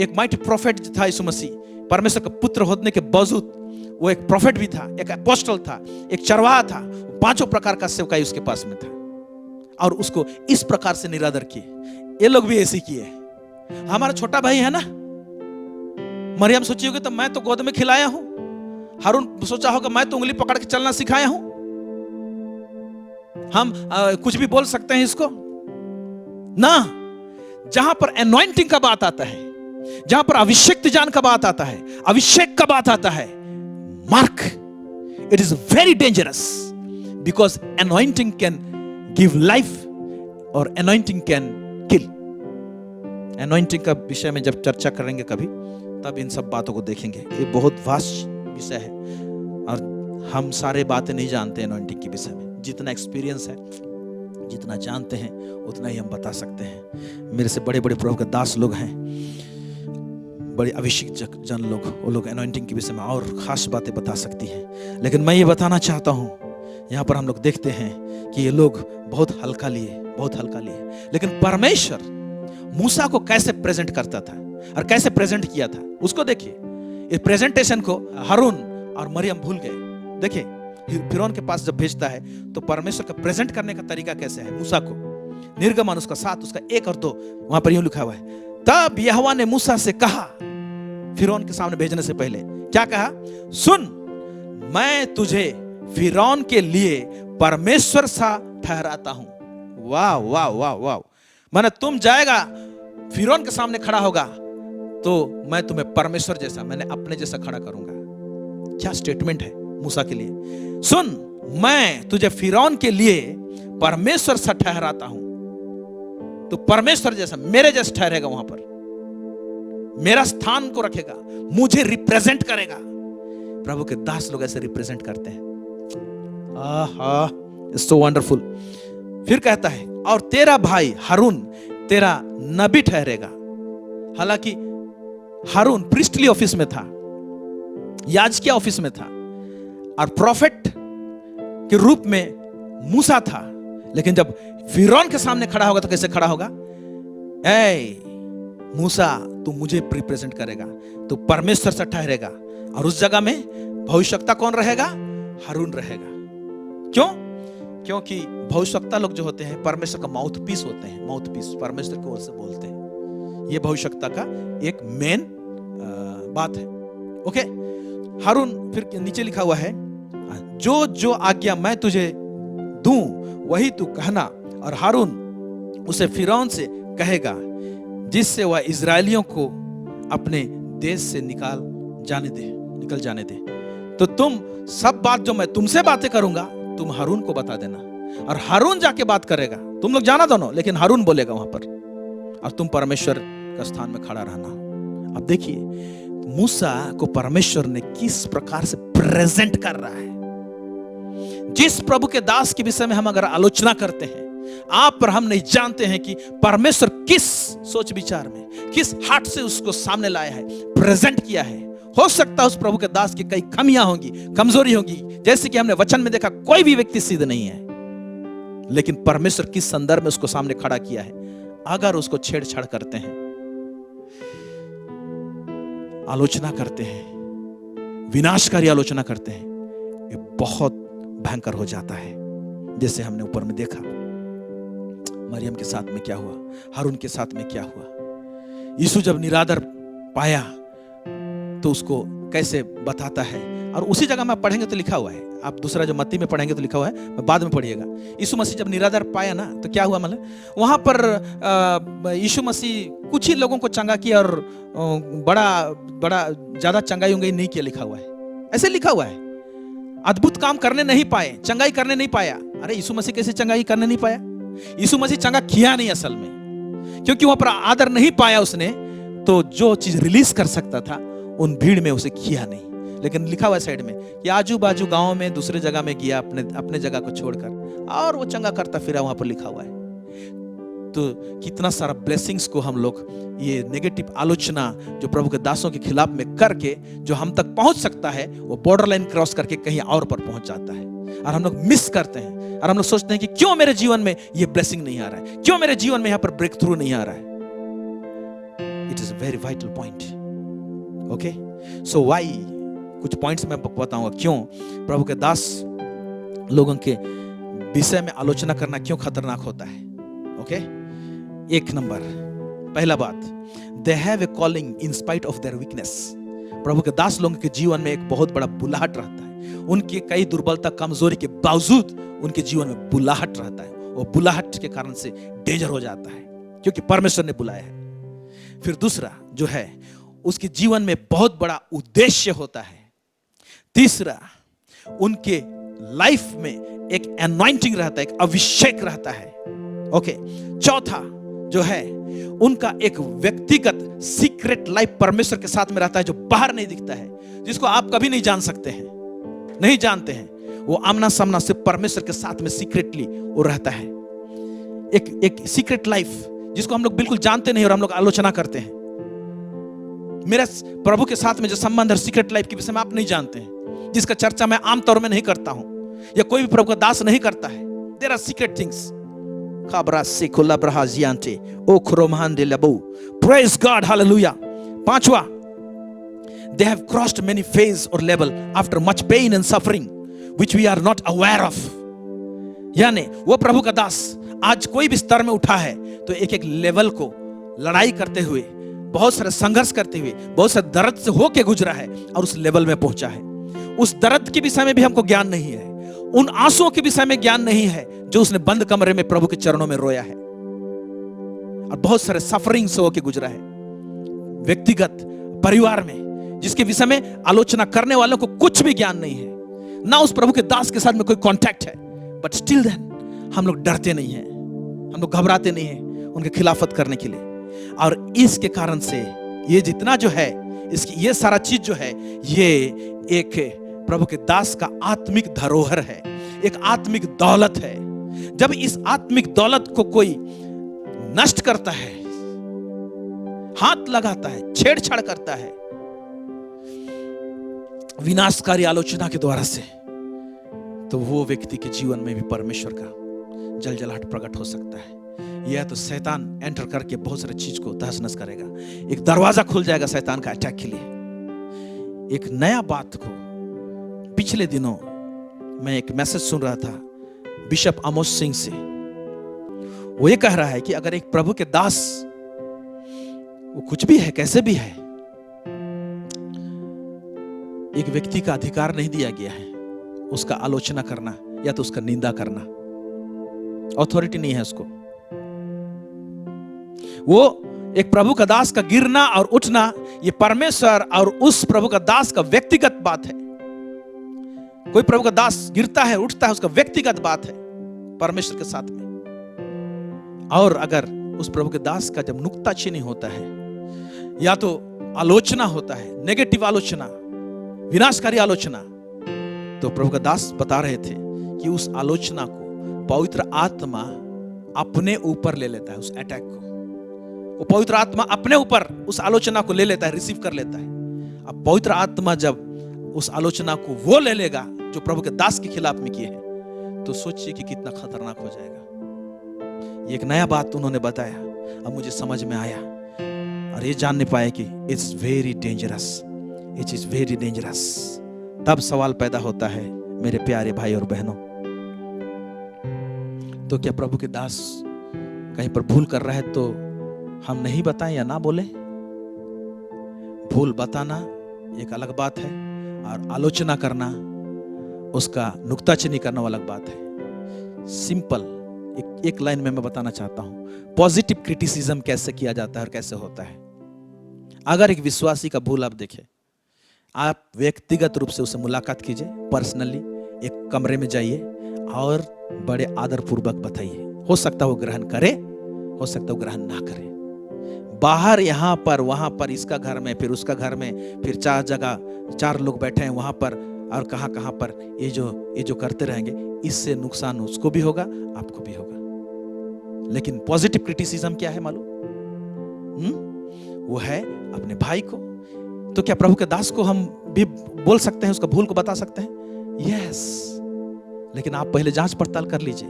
एक माइटी प्रोफेट था यीशु मसीह, परमेश्वर का पुत्र होने के बावजूद वो एक प्रोफेट भी था, एक अपोस्टल था, एक चरवाहा था। 5 प्रकार का सेवकाई उसके पास में था और उसको इस प्रकार से निरादर किए। ये लोग भी ऐसे किए। हमारा छोटा भाई है ना, मरियम सोची होगी तो मैं तो गोद में खिलाया हूं, हारून सोचा होगा मैं तो उंगली पकड़ के चलना सिखाया हूं। हम कुछ भी बोल सकते हैं इसको ना। जहां पर एनॉइंटिंग का बात आता है, जहां पर अभिषेक जान का बात आता है, अभिषेक का बात आता है, mark, it is very dangerous because anointing can give life और एनॉइंटिंग कैन किल। एनॉइंटिंग का विषय में जब चर्चा करेंगे कभी, तब इन सब बातों को देखेंगे। ये बहुत वास्ट विषय है और हम सारे बातें नहीं जानते एनॉइंटिंग के विषय में। जितना एक्सपीरियंस है, जितना जानते हैं, उतना ही हम बता सकते हैं। मेरे से बड़े बड़े प्रभु के दास लोग हैं, बड़े अभिषेक जन लोग, वो लोग एनॉइंटिंग के विषय में और खास बातें बता सकती हैं। लेकिन मैं ये बताना चाहता हूं, यहाँ पर हम लोग देखते हैं कि ये लोग बहुत हल्का लिए। लेकिन परमेश्वर मूसा को कैसे प्रेजेंट करता था और कैसे प्रेजेंट किया था, उसको देखिए। इस प्रेजेंटेशन को हारून और मरियम भूल गए। देखिए फिरौन के पास जब भेजता है तो परमेश्वर का प्रेजेंट करने का तरीका कैसे है मूसा को। निर्गमन उसका 7 उसका 1 और 2 वहां पर यूं लिखा हुआ है, तब यहोवा ने मूसा से कहा, फिरौन के सामने भेजने से पहले क्या कहा? सुन, मैं तुझे फिरौन के लिए परमेश्वर सा ठहराता हूं। वाह वाह वाह वाह। माने तुम जाएगा, फिरौन के सामने खड़ा होगा तो मैं तुम्हें परमेश्वर जैसा, मैंने अपने जैसा खड़ा करूंगा। क्या स्टेटमेंट है मूसा के लिए। सुन, मैं तुझे फिरौन के लिए परमेश्वर सा ठहराता हूं। तो परमेश्वर जैसा, मेरे जैसा ठहरेगा, वहां पर मेरा स्थान को रखेगा, मुझे रिप्रेजेंट करेगा। प्रभु के दास लोग ऐसे रिप्रेजेंट करते हैं। आहा, इट्स सो वंडरफुल। फिर कहता है, और तेरा भाई हारून तेरा नबी ठहरेगा। हालांकि हारून प्रीस्टली ऑफिस में था, याजकीय ऑफिस में था, और प्रॉफिट के रूप में मूसा था। लेकिन जब फिरौन के सामने खड़ा होगा तो कैसे खड़ा होगा? ए मूसा, तू मुझे रिप्रेजेंट करेगा, तू परमेश्वर से ठहरेगा। और उस जगह में भविष्यवक्ता कौन रहेगा? हारून रहेगा। क्यों? क्योंकि भविष्यवक्ता लोग जो होते हैं परमेश्वर का माउथ पीस होते हैं। माउथ पीस परमेश्वर की ओर से बोलते हैं। ये भविष्यवक्ता का एक मेन बात है। ओके, हारून फिर नीचे लिखा हुआ है, जो जो आज्ञा मैं तुझे दूं वही तू कहना। और हारून उसे फिरौन से कहेगा, जिससे वह इजरायलियों को अपने देश से निकल जाने दे। तो तुम सब बात जो मैं तुमसे बातें करूंगा, तुम हारून को बता देना, और हारून जाके बात करेगा। तुम लोग जाना दोनों, लेकिन हारून बोलेगा वहां पर, और तुम परमेश्वर का स्थान में खड़ा रहना। अब देखिए मूसा को परमेश्वर ने किस प्रकार से प्रेजेंट कर रहा है। जिस प्रभु के दास के विषय में हम अगर आलोचना करते हैं, आप पर हम नहीं जानते हैं कि परमेश्वर किस सोच विचार में, किस हार्ट से उसको सामने लाया है, प्रेजेंट किया है। हो सकता है उस प्रभु के दास की कई कमियां होंगी, कमजोरी होंगी, जैसे कि हमने वचन में देखा, कोई भी व्यक्ति सिद्ध नहीं है। लेकिन परमेश्वर किस संदर्भ में उसको सामने खड़ा किया है। अगर उसको छेड़छाड़ करते हैं, आलोचना करते हैं, विनाशकारी आलोचना करते हैं, ये बहुत भयंकर हो जाता है। जैसे हमने ऊपर में देखा मरियम के साथ में क्या हुआ, हारून के साथ में क्या हुआ। यीशु जब निरादर पाया तो उसको कैसे बताता है। और उसी जगह में आप पढ़ेंगे तो लिखा हुआ है, आप दूसरा जो मत्ती में पढ़ेंगे तो लिखा हुआ है, बाद में पढ़िएगा। यीशु मसीह जब निरादर पाया ना तो क्या हुआ, मतलब वहां पर यीशु मसीह कुछ ही लोगों को चंगा किया और बड़ा ज्यादा चंगाई उंगाई नहीं किया, लिखा हुआ है। ऐसे लिखा हुआ है। अद्भुत काम करने नहीं पाए, चंगाई करने नहीं पाया। अरे यीशु मसीह कैसे चंगाई करने नहीं पाया? यीशु मसीह चंगा किया नहीं असल में, क्योंकि वहां पर आदर नहीं पाया उसने। तो जो चीज रिलीज कर सकता था उन भीड़ में उसे किया नहीं। लेकिन लिखा हुआ साइड में कि आजू बाजू गांव में दूसरे जगह में गया, अपने जगह को छोड़कर, और वो चंगा करता फिरा, वहां पर लिखा हुआ है। तो कितना सारा ब्लेसिंग्स को हम लोग ये नेगेटिव आलोचना जो प्रभु के दासों के खिलाफ में करके जो हम तक पहुंच सकता है, वो बॉर्डर लाइन क्रॉस करके कहीं और पर पहुंच जाता है, और हम लोग मिस करते हैं। और हम लोग सोचते हैं कि क्यों मेरे जीवन में ये ब्लेसिंग नहीं आ रहा है, क्यों मेरे जीवन में यहाँ पर ब्रेक थ्रू नहीं आ रहा है। It is a very vital point. Okay, so why, कुछ पॉइंट्स मैं बताऊंगा क्यों प्रभु के दास लोगों के विषय में आलोचना करना क्यों खतरनाक होता है। ओके, एक नंबर, पहला बात, they have a calling in spite of their weakness. प्रभु के दास लोगों के जीवन में एक बहुत बड़ा बुलाहट रहता है। उनकी कई दुर्बलता, कमजोरी के बावजूद उनके जीवन में बुलाहट रहता है। वो बुलाहट के कारण से डेंजर हो जाता है, क्योंकि परमेश्वर ने बुलाया है। फिर दूसरा जो है, उसके जीवन में बहुत बड़ा उद्देश्य होता है। तीसरा, उनके लाइफ में एक एनॉइंटिंग रहता है, एक अभिषेक रहता है। ओके, चौथा जो है, उनका एक व्यक्तिगत सीक्रेट लाइफ परमेश्वर के साथ में रहता है, जो बाहर नहीं दिखता है, जिसको आप कभी नहीं जान सकते हैं, नहीं जानते हैं। वो आमना सामना से परमेश्वर के साथ में सीक्रेटली वो रहता है। एक सीक्रेट लाइफ जिसको हम लोग बिल्कुल जानते नहीं और हम लोग आलोचना करते हैं। मेरा प्रभु के साथ में जो संबंध है सीक्रेट लाइफ के विषय में आप नहीं जानते हैं, जिसका चर्चा मैं आमतौर में नहीं करता हूं या कोई भी प्रभु का दास नहीं करता है। There are secret things. खाबरा से खुला ब्रहाजियांते ओ खुरोमान दे लबू, प्रेज गॉड, हालेलुया। पांचवा, they have crossed many phase or level after much pain and suffering which we are not aware of। यानी वो प्रभु का दास आज कोई भी स्तर में उठा है तो एक एक लेवल को लड़ाई करते हुए, बहुत सारे संघर्ष करते हुए, बहुत सारे दर्द से होके गुजरा है और उस लेवल में पहुंचा है। उस दर्द के विषय में भी हमको ज्ञान नहीं है, उन आंसुओं के विषय में ज्ञान नहीं है जो उसने बंद कमरे में प्रभु के चरणों में रोया है, और बहुत सारे सफरिंग से होके गुजरा है। व्यक्तिगत परिवार में जिसके विषय में आलोचना करने वालों को कुछ भी ज्ञान नहीं है, ना उस प्रभु के दास के साथ में कोई कांटेक्ट है, बट स्टिल देन हम लोग डरते नहीं हैं, हम लोग घबराते नहीं हैं उनके खिलाफत करने के लिए। और इसके कारण से ये जितना जो है, इसकी ये सारा चीज जो है, ये एक प्रभु के दास का आत्मिक धरोहर है, एक आत्मिक दौलत है। जब इस आत्मिक दौलत को कोई नष्ट करता है, हाथ लगाता है, छेड़छाड़ करता है विनाशकारी आलोचना के द्वारा से, तो वो व्यक्ति के जीवन में भी परमेश्वर का जलजलाहट प्रकट हो सकता है। यह तो शैतान एंटर करके बहुत सारे चीज को तहस नहस करेगा, एक दरवाजा खुल जाएगा शैतान का अटैक के लिए। एक नया बात को पिछले दिनों मैं एक मैसेज सुन रहा था बिशप आमोस सिंह से। वो ये कह रहा है कि अगर एक प्रभु के दास, वो कुछ भी है, कैसे भी है, एक व्यक्ति का अधिकार नहीं दिया गया है उसका आलोचना करना या तो उसका निंदा करना, अथॉरिटी नहीं है उसको। वो एक प्रभु का दास का गिरना और उठना, ये परमेश्वर और उस प्रभु का दास का व्यक्तिगत बात है। कोई प्रभु का दास गिरता है, उठता है, उसका व्यक्तिगत बात है परमेश्वर के साथ में। और अगर उस प्रभु के दास का जब नुक्ताचीनी होता है या तो आलोचना होता है, नेगेटिव आलोचना, विनाशकारी आलोचना, तो प्रभु का दास बता रहे थे कि उस आलोचना को पवित्र आत्मा अपने ऊपर ले लेता है। उस अटैक को वो पवित्र आत्मा अपने ऊपर उस आलोचना को ले लेता है, रिसीव कर लेता है। अब पवित्र आत्मा जब उस आलोचना को वो ले लेगा जो प्रभु के दास के खिलाफ में किए हैं, तो सोचिए कि कितना खतरनाक हो जाएगा। ये एक नया बात उन्होंने बताया, अब मुझे समझ में आया और ये जानने पाए कि it's very dangerous, it is very dangerous. तब सवाल पैदा होता है मेरे प्यारे भाई और बहनों, तो क्या प्रभु के दास कहीं पर भूल कर रहा है तो हम नहीं बताएं या ना बोले? भूल बताना एक अलग बात है और आलोचना करना, उसका नुक्ताचीनी करना अलग बात है। सिंपल एक लाइन में मैं बताना चाहता हूं, पॉजिटिव क्रिटिसिज्म कैसे किया जाता है और कैसे होता है। अगर एक विश्वासी का भूल आप देखें, आप व्यक्तिगत रूप से उससे मुलाकात कीजिए, पर्सनली एक कमरे में जाइए और बड़े आदर पूर्वक बताइए। हो सकता है वो ग्रहण करे, हो सकता है वो ग्रहण ना करे। बाहर यहाँ पर वहां पर, इसका घर में, फिर उसका घर में, फिर 4 जगह 4 लोग बैठे हैं वहां पर और कहां पर ये जो करते रहेंगे, इससे नुकसान उसको भी होगा, आपको भी होगा। लेकिन पॉजिटिव क्रिटिसिज्म क्या है मालूम? वो है अपने भाई को। तो क्या प्रभु के दास को हम भी बोल सकते हैं, उसका भूल को बता सकते हैं? यस। लेकिन आप पहले जांच पड़ताल कर लीजिए।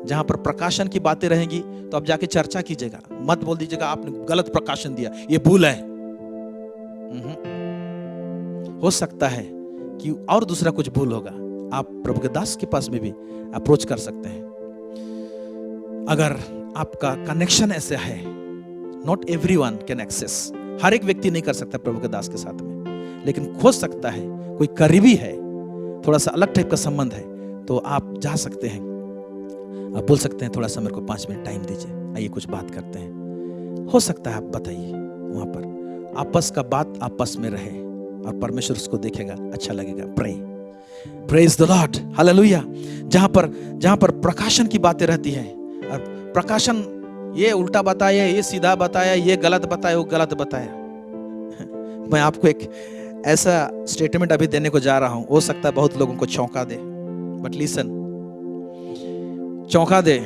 जहां पर प्रकाशन की बातें रहेंगी तो आप जाके चर्चा कीजिएगा, मत बोल दीजिएगा आपने गलत प्रकाशन दिया, ये भूल है। हो सकता है कि और दूसरा कुछ भूल होगा, आप प्रभु के दास के पास में भी अप्रोच कर सकते हैं। अगर आपका कनेक्शन ऐसे है, नॉट एवरीवन कैन एक्सेस, हर एक व्यक्ति नहीं कर सकता प्रभु के दास के साथ में, लेकिन हो सकता है कोई करीबी है, थोड़ा सा अलग टाइप का संबंध है, तो आप जा सकते हैं, आप बोल सकते हैं थोड़ा सा मेरे को 5 मिनट टाइम दीजिए, आइए कुछ बात करते हैं। हो सकता है आप बताइए, वहां पर आपस का बात आपस में रहे और परमेश्वर उसको देखेगा, अच्छा लगेगा। Praise the Lord, hallelujah. जहां पर प्रकाशन की बातें रहती हैं, और प्रकाशन ये उल्टा बताया, ये सीधा बताया, ये गलत बताया, वो गलत बताया। मैं आपको एक ऐसा स्टेटमेंट अभी देने को जा रहा हूं, हो सकता है बहुत लोगों को चौंका दे, बट लिसन, चौंका दे।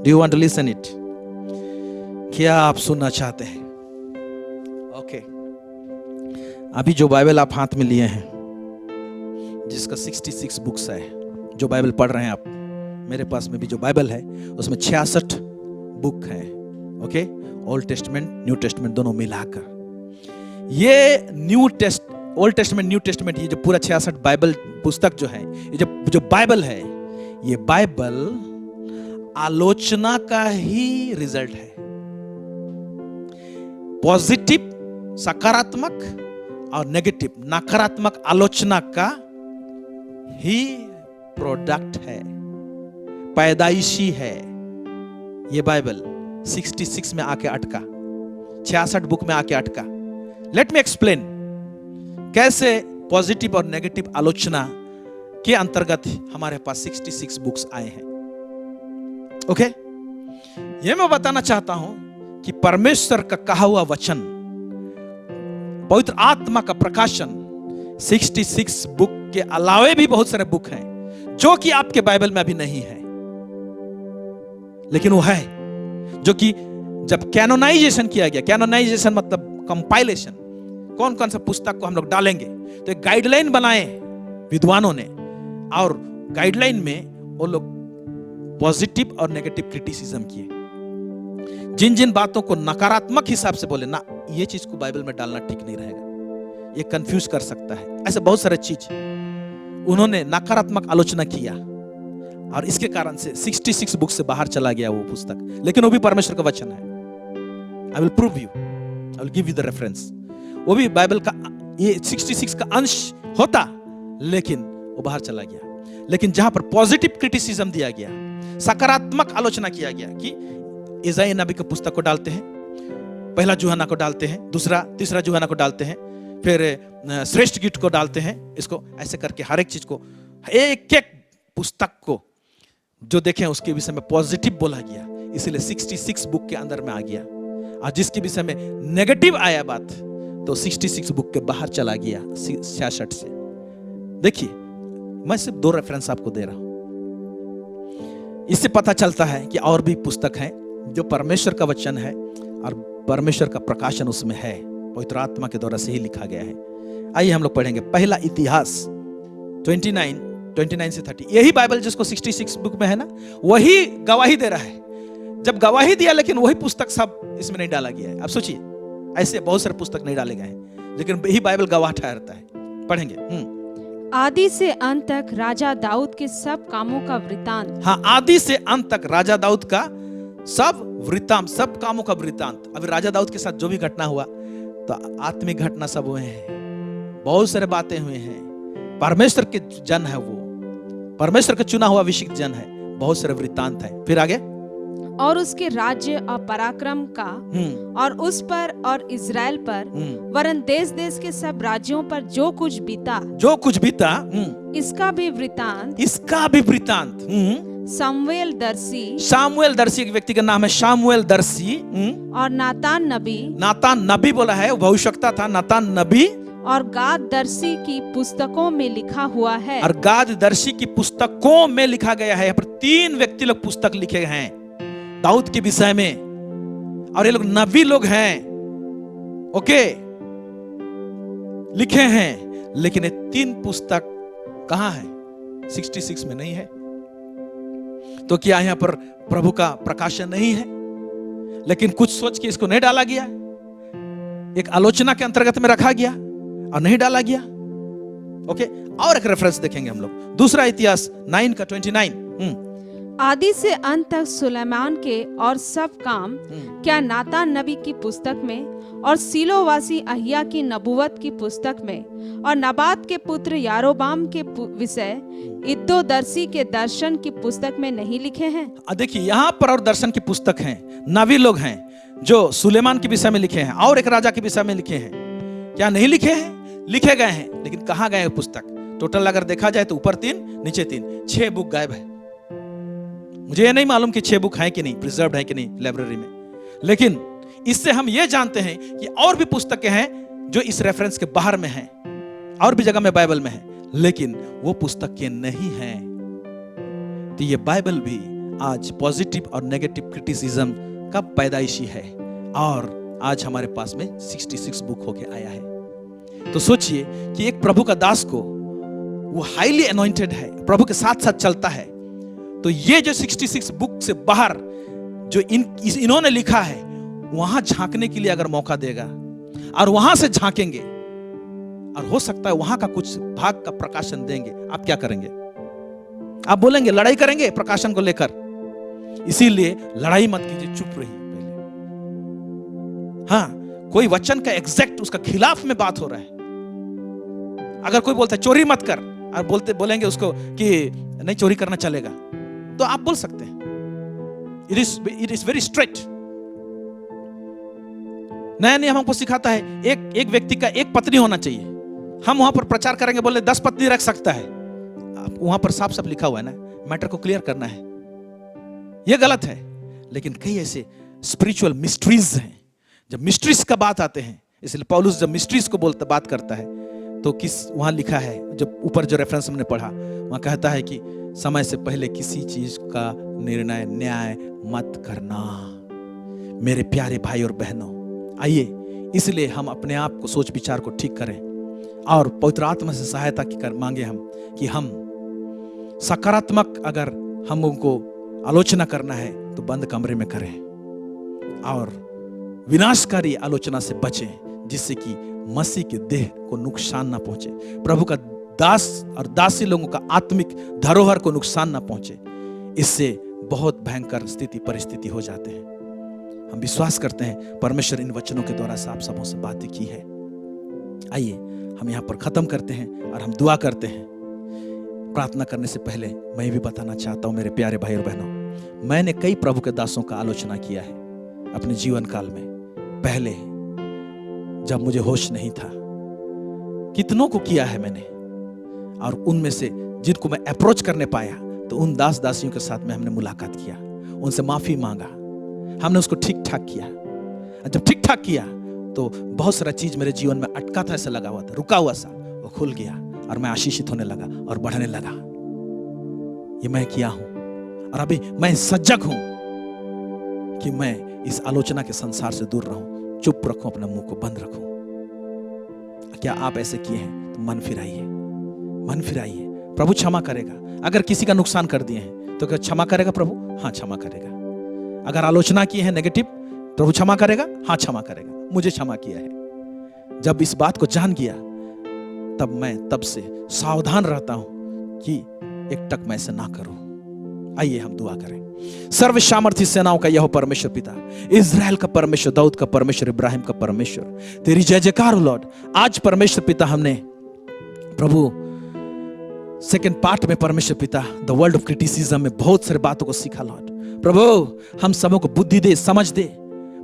Do you want to listen it? क्या आप सुनना चाहते हैं? ओके। अभी जो बाइबल आप हाथ में लिए हैं, जिसका 66 बुक्स है, जो बाइबल पढ़ रहे हैं आप, मेरे पास में भी जो बाइबल है उसमें 66 बुक है। Okay, old testament, new testament दोनों मिलाकर। ये ओल्ड टेस्टमेंट, न्यू टेस्टमेंट, ये जो पूरा 66 बाइबल पुस्तक जो है, ये जो बाइबल है, ये बाइबल आलोचना का ही रिजल्ट है। पॉजिटिव सकारात्मक और नेगेटिव नकारात्मक आलोचना का ही प्रोडक्ट है, पैदाइशी है। ये बाइबल 66 में आके अटका, 66 बुक में आके अटका। लेट मी एक्सप्लेन कैसे पॉजिटिव और नेगेटिव आलोचना के अंतर्गत हमारे पास 66 बुक्स आए हैं। ओके, ये मैं बताना चाहता हूं कि परमेश्वर का कहा हुआ वचन, पवित्र आत्मा का प्रकाशन 66 बुक के अलावे भी बहुत सारे बुक हैं जो कि आपके बाइबल में अभी नहीं है, लेकिन वो है, जो कि जब कैनोनाइजेशन किया गया, कैनोनाइजेशन मतलब कंपाइलेशन, कौन कौन सा पुस्तक को हम लोग डालेंगे, तो एक गाइडलाइन बनाए विद्वानों ने, और गाइडलाइन में वो लोग पॉजिटिव और नेगेटिव क्रिटिसिज्म किए। जिन जिन बातों को नकारात्मक हिसाब से बोले ना, ये चीज को बाइबल में डालना ठीक नहीं रहेगा, ये कंफ्यूज कर सकता है, ऐसे बहुत सारे चीज उन्होंने नकारात्मक आलोचना किया, और इसके कारण से 66 बुक से बाहर चला गया वो पुस्तक। लेकिन वो भी परमेश्वर का वचन है। I will prove you, I will give you the reference. वो भी बाइबल का ये 66 का अंश होता, लेकिन वो बाहर चला गया। लेकिन जहां पर पॉजिटिव क्रिटिसिज्म दिया गया, सकारात्मक आलोचना किया गया, कि इज़ाई नबी के पुस्तक को डालते हैं, पहला यूहन्ना को डालते हैं, तीसरा यूहन्ना को डालते हैं, फिर श्रेष्ठ गीत को डालते हैं, इसको ऐसे करके हर एक चीज को, एक एक पुस्तक को जो देखें उसके विषय में पॉजिटिव बोला गया, इसलिए 66 बुक के अंदर में आ गया। और जिसके विषय में नेगेटिव आया बात, तो 66 बुक के बाहर चला गया 66 से। देखिए, मैं सिर्फ 2 रेफरेंस आपको दे रहा हूं, इससे पता चलता है कि और भी पुस्तक हैं जो परमेश्वर का वचन है और परमेश्वर का प्रकाशन उसमें है, पवित्र आत्मा के द्वारा से ही लिखा गया है। आइए हम लोग पढ़ेंगे पहला इतिहास 29 से 30। यही बाइबल जिसको 66 बुक में है ना, वही गवाही दे रहा है। जब गवाही दिया, लेकिन वही पुस्तक सब इसमें नहीं डाला गया है। अब सोचिए, ऐसे बहुत सारे पुस्तक नहीं डाले गए हैं, लेकिन यही बाइबल गवाह ठहरता है। पढ़ेंगे। आदि से अंत तक राजा दाऊद के सब कामों का वृतांत। हाँ, आदि से अंत तक राजा दाऊद का सब वृतांत, सब कामों का वृतांत। अभी राजा दाऊद के साथ जो भी घटना हुआ, तो आत्मिक घटना सब हुए हैं, बहुत सारे बातें हुए हैं। परमेश्वर के जन है वो, परमेश्वर का चुना हुआ अभिषिक्त जन है, बहुत सारे वृतांत है। फिर आगे, और उसके राज्य और पराक्रम का, और उस पर और इज़राइल पर, वरन देश देश के सब राज्यों पर जो कुछ बीता, इसका भी वृतांत शमूएल दर्शी, एक व्यक्ति का नाम है शमूएल दर्शी, और नातान नबी बोला है, वो भविष्यवक्ता था, नातान नबी, और गाददर्शी की पुस्तकों में लिखा हुआ है। और गाददर्शी की पुस्तकों में लिखा गया है। यहाँ पर 3 व्यक्ति लोग पुस्तक लिखे हैं दाऊद के विषय में, और ये लोग नबी लोग हैं, ओके, लिखे हैं। लेकिन ये 3 पुस्तक कहां है? 66 में नहीं है। तो क्या यहां पर प्रभु का प्रकाशन नहीं है? लेकिन कुछ सोच के इसको नहीं डाला गया, एक आलोचना के अंतर्गत में रखा गया और नहीं डाला गया। ओके, और एक रेफरेंस देखेंगे हम लोग, दूसरा इतिहास 9 का 29। आदि से अंत तक सुलेमान के और सब काम क्या नातान नबी की पुस्तक में और सीलोवासी अहिया की नबूवत की पुस्तक में और नबात के पुत्र यारोबाम के विषय इद्दोदर्शी के दर्शन की पुस्तक में नहीं लिखे हैं? देखिए यहाँ पर और दर्शन की पुस्तक हैं, नबी लोग हैं जो सुलेमान के विषय में लिखे हैं और एक राजा के विषय में लिखे हैं। क्या नहीं लिखे हैं? लिखे गए हैं, लेकिन कहाँ गए पुस्तक? टोटल अगर देखा जाए तो ऊपर 3 नीचे 3, 6 बुक गायब है। मुझे ये नहीं मालूम कि 6 बुक है कि नहीं, प्रिजर्व्ड है कि नहीं लाइब्रेरी में, लेकिन इससे हम ये जानते हैं कि और भी पुस्तकें हैं जो इस रेफरेंस के बाहर में हैं, और भी जगह में बाइबल में है, लेकिन वो पुस्तकें नहीं हैं। तो ये बाइबल भी आज पॉजिटिव और नेगेटिव क्रिटिसिज्म का पैदाइशी है, और आज हमारे पास में 66 बुक होके आया है। तो सोचिए कि एक प्रभु का दास को, वो हाईली अनॉइंटेड है, प्रभु के साथ साथ चलता है, तो ये जो 66 बुक से बाहर जो इन्होंने लिखा है, वहां झांकने के लिए अगर मौका देगा और वहां से झांकेंगे, और हो सकता है वहां का कुछ भाग का प्रकाशन देंगे, आप क्या करेंगे? आप बोलेंगे लड़ाई करेंगे प्रकाशन को लेकर। इसीलिए लड़ाई मत कीजिए, चुप रहिए पहले। हाँ, कोई वचन का एग्जैक्ट उसका खिलाफ में बात हो रहा है, अगर कोई बोलता है चोरी मत कर, और बोलेंगे उसको कि नहीं चोरी करना चलेगा, तो आप बोल सकते हैं। It is very strict. नया नियम हमको सिखाता है एक व्यक्ति का एक पत्नी होना चाहिए। हम वहां पर प्रचार करेंगे, बोले 10 पत्नी रख सकता है, वहां पर साफ साफ लिखा हुआ है ना, मैटर को क्लियर करना है, यह गलत है। लेकिन कई ऐसे स्पिरिचुअल मिस्ट्रीज हैं, जब मिस्ट्रीज का बात आते हैं, इसलिए पौलुस जब मिस्ट्रीज को बात करता है, तो वहां लिखा है, जब ऊपर जो रेफरेंस हमने पढ़ा, वहां कहता है कि समय से पहले किसी चीज का निर्णय न्याय मत करना। मेरे प्यारे भाई और बहनों, आइए इसलिए हम अपने आप को, सोच विचार को ठीक करें और पवित्र आत्मा से सहायता मांगे हम, कि हम सकारात्मक, अगर हम उनको आलोचना करना है तो बंद कमरे में करें, और विनाशकारी आलोचना से बचें, जिससे कि मसीह के देह को नुकसान ना पहुंचे, प्रभु का दास और दासी लोगों का आत्मिक धरोहर को नुकसान ना पहुंचे। इससे बहुत भयंकर परिस्थिति हो जाते हैं। हम विश्वास करते हैं परमेश्वर इन वचनों के द्वारा आप सबों से बातें की है। आइए हम यहाँ पर खत्म करते हैं और हम दुआ करते हैं। प्रार्थना करने से पहले मैं भी बताना चाहता हूँ मेरे प्यारे भाई और बहनों, मैंने कई प्रभु के दासों का आलोचना किया है अपने जीवन काल में। पहले जब मुझे होश नहीं था, कितनों को किया है मैंने, और उनमें से जिनको मैं अप्रोच करने पाया, तो उन दास दासियों के साथ में हमने मुलाकात किया, उनसे माफी मांगा, हमने उसको ठीक ठाक किया। जब ठीक ठाक किया तो बहुत सारा चीज मेरे जीवन में अटका था, ऐसा लगा हुआ था, रुका हुआ सा, वो खुल गया और मैं आशीषित होने लगा और बढ़ने लगा। ये मैं किया हूं, और अभी मैं सजग हूं कि मैं इस आलोचना के संसार से दूर रहूं, चुप रखूं, अपने मुंह को बंद रखूं। क्या आप ऐसे किए हैं? तो मन फिराइए, मन फिराइए, प्रभु क्षमा करेगा। अगर किसी का नुकसान कर दिए हैं तो क्या क्षमा करेगा प्रभु? हाँ क्षमा करेगा। अगर आलोचना की है नेगेटिव, प्रभु क्षमा करेगा? हाँ क्षमा करेगा। मुझे क्षमा किया है। जब इस बात को जान गया, तब से सावधान रहता हूं कि एक टक मैं ऐसे ना करूं। आइए हम दुआ करें। सर्व सामर्थी सेनाओं का यह परमेश्वर पिता, इज़राइल का परमेश्वर, दाऊद का परमेश्वर, इब्राहिम का परमेश्वर, तेरी जय जयकार लॉर्ड। आज परमेश्वर पिता हमने प्रभु सेकेंड पार्ट में परमेश्वर पिता द वर्ल्ड ऑफ क्रिटिसिज्म में बहुत सारी बातों को सीखा लॉर्ड। प्रभु हम सबों को बुद्धि दे, समझ दे,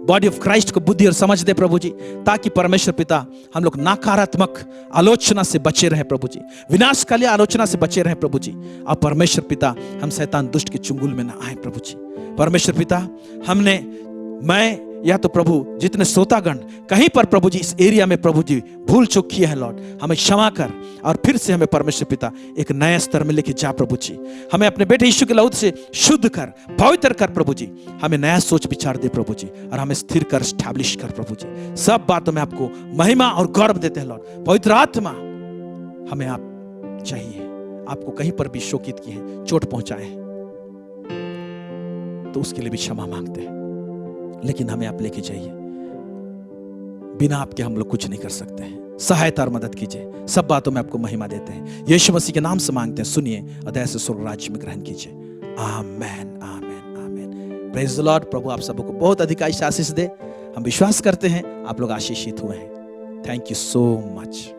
बॉडी ऑफ क्राइस्ट को बुद्धि और समझ दे प्रभु जी, ताकि परमेश्वर पिता हम लोग नकारात्मक आलोचना से बचे रहे प्रभु जी, विनाशकाली आलोचना से बचे रहे प्रभु जी। और परमेश्वर पिता हम शैतान दुष्ट के चुंगल में ना आए प्रभु जी। परमेश्वर पिता मैं या तो प्रभु जितने श्रोतागण कहीं पर प्रभु जी इस एरिया में प्रभु जी भूल चूक किया है लॉर्ड, हमें क्षमा कर और फिर से हमें परमेश्वर पिता एक नए स्तर में लेके जा प्रभु जी। हमें अपने बेटे यीशु के लहू से शुद्ध कर, पवित्र कर प्रभु जी। हमें नया सोच विचार दे प्रभु जी, और हमें स्थिर कर, स्टैब्लिश कर प्रभु जी। सब बातों में आपको महिमा और गौरव देते हैं लॉर्ड। पवित्र आत्मा हमें आप चाहिए। आपको कहीं पर भी शोकित किए हैं, चोट पहुंचाए तो उसके लिए भी क्षमा मांगते हैं, लेकिन हमें आप लेके जाइए। बिना आपके हम लोग कुछ नहीं कर सकते हैं। सहायता और मदद कीजिए। सब बातों में आपको महिमा देते हैं। यीशु मसीह के नाम से मांगते हैं, सुनिए और दया से स्वर्ग राज्य में ग्रहण कीजिए। Amen, amen, amen. Praise the Lord. प्रभु आप सबको बहुत अधिक आशीष दे। हम विश्वास करते हैं आप लोग आशीषित हुए हैं। Thank you so much.